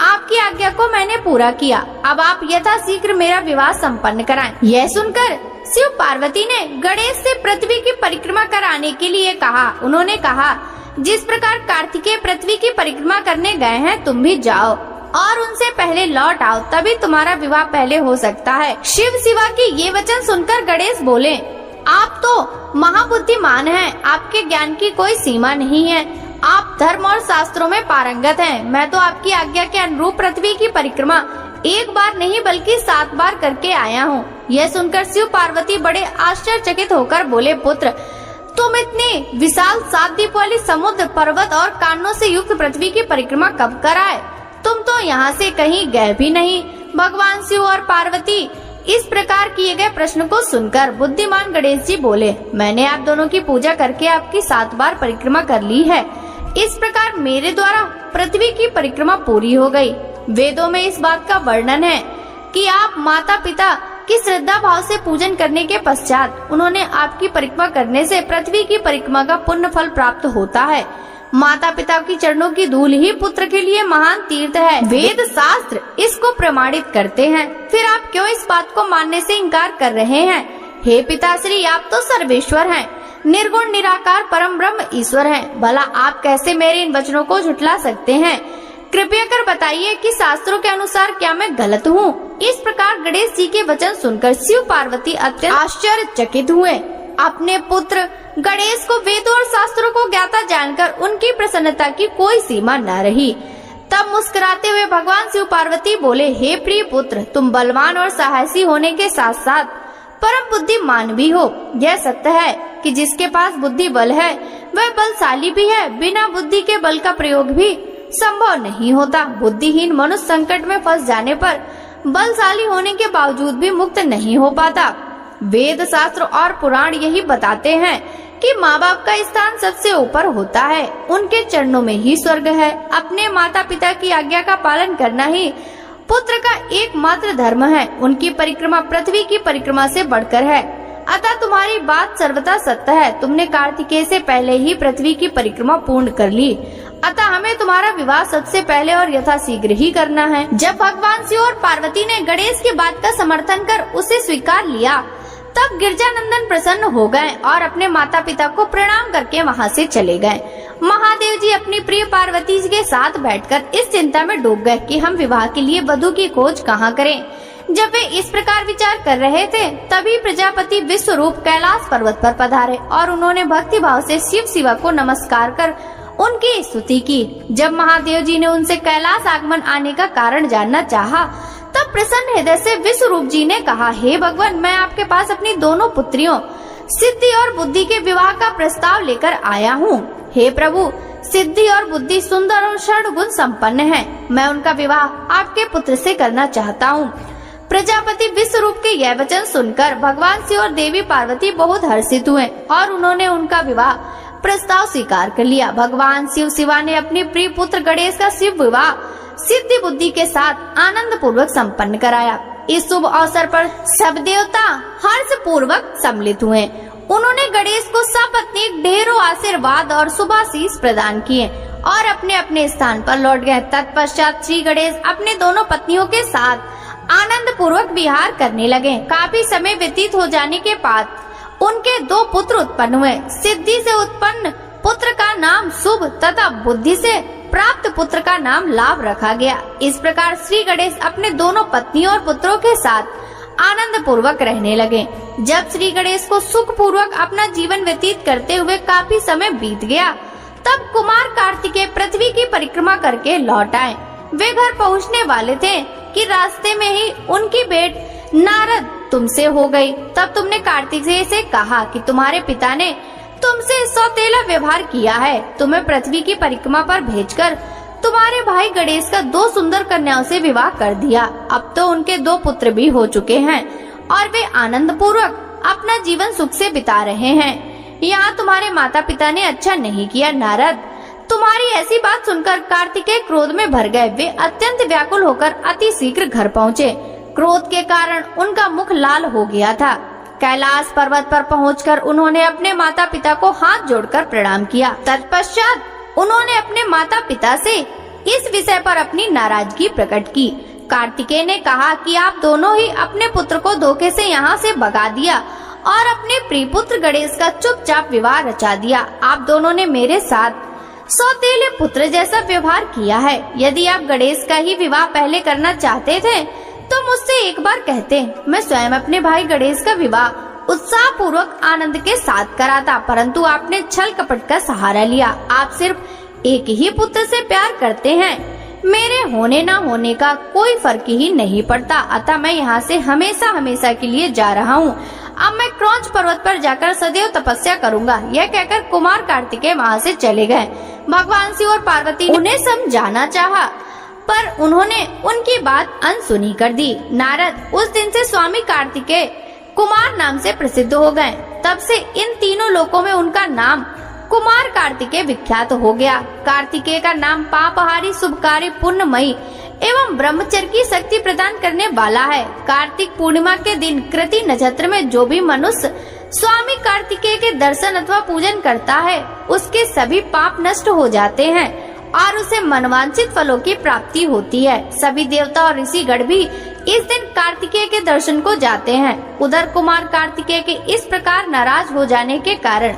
आपकी आज्ञा को मैंने पूरा किया, अब आप यथाशीघ्र मेरा विवाह संपन्न कराएं। यह सुनकर शिव पार्वती ने गणेश से पृथ्वी की परिक्रमा कराने के लिए कहा। उन्होंने कहा, जिस प्रकार कार्तिकेय पृथ्वी की परिक्रमा करने गए हैं, तुम भी जाओ और उनसे पहले लौट आओ, तभी तुम्हारा विवाह पहले हो सकता है। शिव शिवा की ये वचन सुनकर गणेश बोले, आप तो महाबुद्धिमान हैं, आपके ज्ञान की कोई सीमा नहीं है, आप धर्म और शास्त्रों में पारंगत हैं। मैं तो आपकी आज्ञा के अनुरूप पृथ्वी की परिक्रमा एक बार नहीं बल्कि 7 बार करके आया हूँ। यह सुनकर शिव पार्वती बड़े आश्चर्यचकित होकर बोले, पुत्र, तुम इतनी विशाल 7 द्वीप वाली समुद्र, पर्वत और कांडों से युक्त पृथ्वी की परिक्रमा कब कराए? तुम तो यहाँ से कहीं गए भी नहीं। भगवान शिव और पार्वती इस प्रकार किए गए प्रश्न को सुनकर बुद्धिमान गणेश जी बोले, मैंने आप दोनों की पूजा करके आपकी 7 बार परिक्रमा कर ली है। इस प्रकार मेरे द्वारा पृथ्वी की परिक्रमा पूरी हो गई। वेदों में इस बात का वर्णन है कि आप माता पिता की श्रद्धा भाव से पूजन करने के पश्चात उन्होंने आपकी परिक्रमा करने से पृथ्वी की परिक्रमा का पुण्य फल प्राप्त होता है। माता पिता की चरणों की धूल ही पुत्र के लिए महान तीर्थ है। वेद शास्त्र इसको प्रमाणित करते हैं, फिर आप क्यों इस बात को मानने से इनकार कर रहे हैं? हे पिताश्री, आप तो सर्वेश्वर हैं, निर्गुण निराकार परम ब्रह्म ईश्वर हैं। भला आप कैसे मेरे इन वचनों को झुठला सकते हैं? कृपया कर बताइए कि शास्त्रों के अनुसार क्या मैं गलत हूँ? इस प्रकार गणेश जी के वचन सुनकर शिव पार्वती अत्यंत आश्चर्यचकित हुए। अपने पुत्र गणेश को वेदों और शास्त्रों को ज्ञाता जानकर उनकी प्रसन्नता की कोई सीमा न रही। तब मुस्कुराते हुए भगवान शिव पार्वती बोले, हे प्रिय पुत्र, तुम बलवान और साहसी होने के साथ साथ परम बुद्धिमान भी हो। यह सत्य है कि जिसके पास बुद्धि बल है वह बलशाली भी है। बिना बुद्धि के बल का प्रयोग भी संभव नहीं होता। बुद्धिहीन मनुष्य संकट में फंस जाने पर बलशाली होने के बावजूद भी मुक्त नहीं हो पाता। वेद शास्त्र और पुराण यही बताते हैं कि माँ बाप का स्थान सबसे ऊपर होता है, उनके चरणों में ही स्वर्ग है। अपने माता पिता की आज्ञा का पालन करना ही पुत्र का एकमात्र धर्म है। उनकी परिक्रमा पृथ्वी की परिक्रमा से बढ़कर है। अतः तुम्हारी बात सर्वथा सत्य है। तुमने कार्तिकेय से पहले ही पृथ्वी की परिक्रमा पूर्ण कर ली, अतः हमें तुम्हारा विवाह सबसे पहले और यथाशीघ्र ही करना है। जब भगवान शिव और पार्वती ने गणेश की बात का समर्थन कर उसे स्वीकार लिया, तब गिरजानंदन प्रसन्न हो गए और अपने माता पिता को प्रणाम करके वहाँ से चले गए। महादेव जी अपनी प्रिय पार्वती के साथ बैठकर इस चिंता में डूब गए कि हम विवाह के लिए वधू की खोज कहाँ करें। जब वे इस प्रकार विचार कर रहे थे, तभी प्रजापति विश्वरूप कैलाश पर्वत पर पधारे और उन्होंने भक्ति भाव से शिव शिवा को नमस्कार कर उनकी स्तुति की। जब महादेव जी ने उनसे कैलाश आगमन आने का कारण जानना चाहा, तब प्रसन्न हृदय से विश्वरूप जी ने कहा, हे भगवान, मैं आपके पास अपनी दोनों पुत्रियों सिद्धि और बुद्धि के विवाह का प्रस्ताव लेकर आया हूँ। हे प्रभु, सिद्धि और बुद्धि सुंदर और षड गुण संपन्न है। मैं उनका विवाह आपके पुत्र से करना चाहता हूँ। प्रजापति विश्वरूप के यह वचन सुनकर भगवान शिव और देवी पार्वती बहुत हर्षित हुए और उन्होंने उनका विवाह प्रस्ताव स्वीकार कर लिया। भगवान शिव शिवा ने अपने प्रिय पुत्र गणेश का शिव विवाह सिद्धि बुद्धि के साथ आनंद पूर्वक संपन्न कराया। इस शुभ अवसर पर सब देवता हर्ष पूर्वक सम्मिलित हुए। उन्होंने गणेश को सपत्नीक ढेरों आशीर्वाद और शुभाशीष प्रदान किए और अपने अपने स्थान पर लौट गए। तत्पश्चात श्री गणेश अपने दोनों पत्नियों के साथ आनंद पूर्वक विहार करने लगे। काफी समय व्यतीत हो जाने के बाद उनके दो पुत्र उत्पन्न हुए। सिद्धि से उत्पन्न पुत्र का नाम शुभ तथा बुद्धि से प्राप्त पुत्र का नाम लाभ रखा गया। इस प्रकार श्री गणेश अपने दोनों पत्नियों और पुत्रों के साथ आनंद पूर्वक रहने लगे। जब श्री गणेश को सुख पूर्वक अपना जीवन व्यतीत करते हुए काफी समय बीत गया, तब कुमार कार्तिकेय पृथ्वी की परिक्रमा करके लौट आए। वे घर पहुंचने वाले थे कि रास्ते में ही उनकी भेंट नारद तुमसे हो गई। तब तुमने कार्तिकेय से कहा कि तुम्हारे पिता ने तुमसे सौतेला व्यवहार किया है। तुम्हें पृथ्वी की परिक्रमा पर भेजकर तुम्हारे भाई गणेश का दो सुंदर कन्याओं से विवाह कर दिया। अब तो उनके दो पुत्र भी हो चुके हैं और वे आनंद पूर्वक अपना जीवन सुख से बिता रहे हैं। यहाँ तुम्हारे माता पिता ने अच्छा नहीं किया नारद। तुम्हारी ऐसी बात सुनकर कार्तिकेय क्रोध में भर गए। वे अत्यंत व्याकुल होकर अति शीघ्र घर पहुँचे। क्रोध के कारण उनका मुख लाल हो गया था। कैलाश पर्वत पर पहुंचकर उन्होंने अपने माता पिता को हाथ जोड़कर प्रणाम किया। तत्पश्चात उन्होंने अपने माता पिता से इस विषय पर अपनी नाराजगी प्रकट की। कार्तिकेय ने कहा कि आप दोनों ही अपने पुत्र को धोखे से यहाँ से भगा दिया और अपने प्रिय पुत्र गणेश का चुपचाप विवाह रचा दिया। आप दोनों ने मेरे साथ सौतेले पुत्र जैसा व्यवहार किया है। यदि आप गणेश का ही विवाह पहले करना चाहते थे तो मुझसे एक बार कहते, मैं स्वयं अपने भाई गणेश का विवाह उत्साह पूर्वक आनंद के साथ कराता, परंतु आपने छल कपट का सहारा लिया। आप सिर्फ एक ही पुत्र से प्यार करते हैं। मेरे होने न होने का कोई फर्क ही नहीं पड़ता, अतः मैं यहाँ से हमेशा हमेशा के लिए जा रहा हूँ। अब मैं क्रौंच पर्वत पर जाकर सदैव तपस्या करूँगा। यह कहकर कुमार कार्तिकेय वहाँ से चले गए। भगवान शिव और पार्वती उन्हें समझाना चाहा, पर उन्होंने उनकी बात अनसुनी कर दी। नारद उस दिन से स्वामी कार्तिकेय कुमार नाम से प्रसिद्ध हो गए। तब से इन तीनों लोकों में उनका नाम कुमार कार्तिकेय विख्यात हो गया। कार्तिकेय का नाम पापहारी, शुभकारी, पुण्यमयी एवं ब्रह्मचर्य की शक्ति प्रदान करने वाला है। कार्तिक पूर्णिमा के दिन कृति नक्षत्र में जो भी मनुष्य स्वामी कार्तिकेय के दर्शन अथवा पूजन करता है, उसके सभी पाप नष्ट हो जाते हैं और उसे मनवांछित फलों की प्राप्ति होती है। सभी देवता और ऋषिगण भी इस दिन कार्तिकेय के दर्शन को जाते हैं। उधर कुमार कार्तिकेय के इस प्रकार नाराज हो जाने के कारण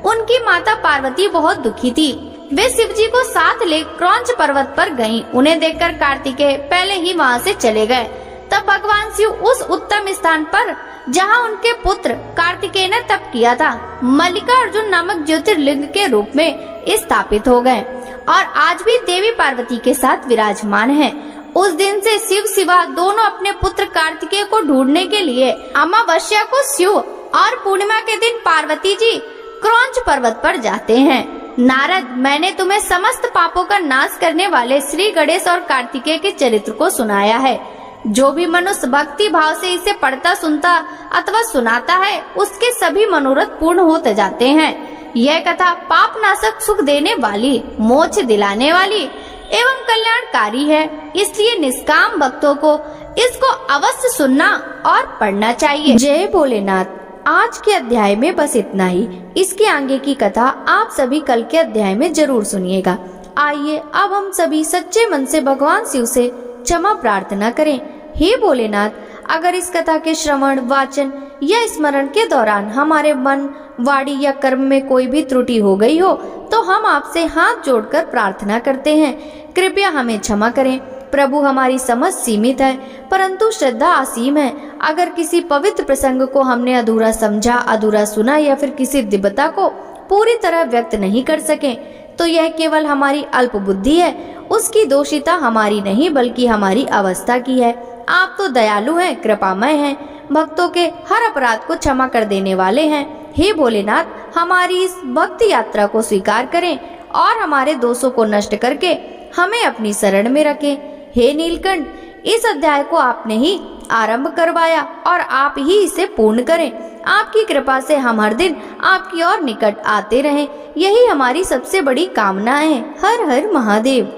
उनकी माता पार्वती बहुत दुखी थी। वे शिवजी को साथ ले क्रौंच पर्वत पर गईं। उन्हें देखकर कार्तिकेय पहले ही वहां से चले गए। तब भगवान शिव उस उत्तम स्थान पर जहां उनके पुत्र कार्तिकेय ने तप किया था, मल्लिकार्जुन नामक ज्योतिर्लिंग के रूप में स्थापित हो गए और आज भी देवी पार्वती के साथ विराजमान हैं। उस दिन से शिव शिवा दोनों अपने पुत्र कार्तिकेय को ढूंढने के लिए अमावस्या को शिव और पूर्णिमा के दिन पार्वती जी क्रौंच पर्वत पर जाते हैं। नारद, मैंने तुम्हें समस्त पापों का नाश करने वाले श्री गणेश और कार्तिकेय के चरित्र को सुनाया है। जो भी मनुष्य भक्ति भाव से इसे पढ़ता, सुनता अथवा सुनाता है, उसके सभी मनोरथ पूर्ण होते जाते हैं। यह कथा पाप नाशक, सुख देने वाली, मोक्ष दिलाने वाली एवं कल्याणकारी है। इसलिए निष्काम भक्तों को इसको अवश्य सुनना और पढ़ना चाहिए। जय भोलेनाथ। आज के अध्याय में बस इतना ही। इसके आगे की कथा आप सभी कल के अध्याय में जरूर सुनिएगा। आइए अब हम सभी सच्चे मन से भगवान शिव से क्षमा प्रार्थना करें। हे भोलेनाथ, अगर इस कथा के श्रवण, वाचन या स्मरण के दौरान हमारे मन, वाणी या कर्म में कोई भी त्रुटि हो गई हो तो हम आपसे हाथ जोड़कर प्रार्थना करते हैं, कृपया हमें क्षमा करें। प्रभु, हमारी समझ सीमित है परंतु श्रद्धा असीम है। अगर किसी पवित्र प्रसंग को हमने अधूरा समझा, अधूरा सुना या फिर किसी दिव्यता को पूरी तरह व्यक्त नहीं कर सके तो यह केवल हमारी अल्प बुद्धि है। उसकी दोषिता हमारी नहीं बल्कि हमारी अवस्था की है। आप तो दयालु हैं, कृपामय हैं, भक्तों के हर अपराध को क्षमा कर देने वाले हैं। हे भोलेनाथ, हमारी इस भक्ति यात्रा को स्वीकार करें और हमारे दोषों को नष्ट करके हमें अपनी शरण में रखें। हे नीलकंठ, इस अध्याय को आपने ही आरंभ करवाया और आप ही इसे पूर्ण करें। आपकी कृपा से हम हर दिन आपकी ओर निकट आते रहें, यही हमारी सबसे बड़ी कामना है। हर हर महादेव।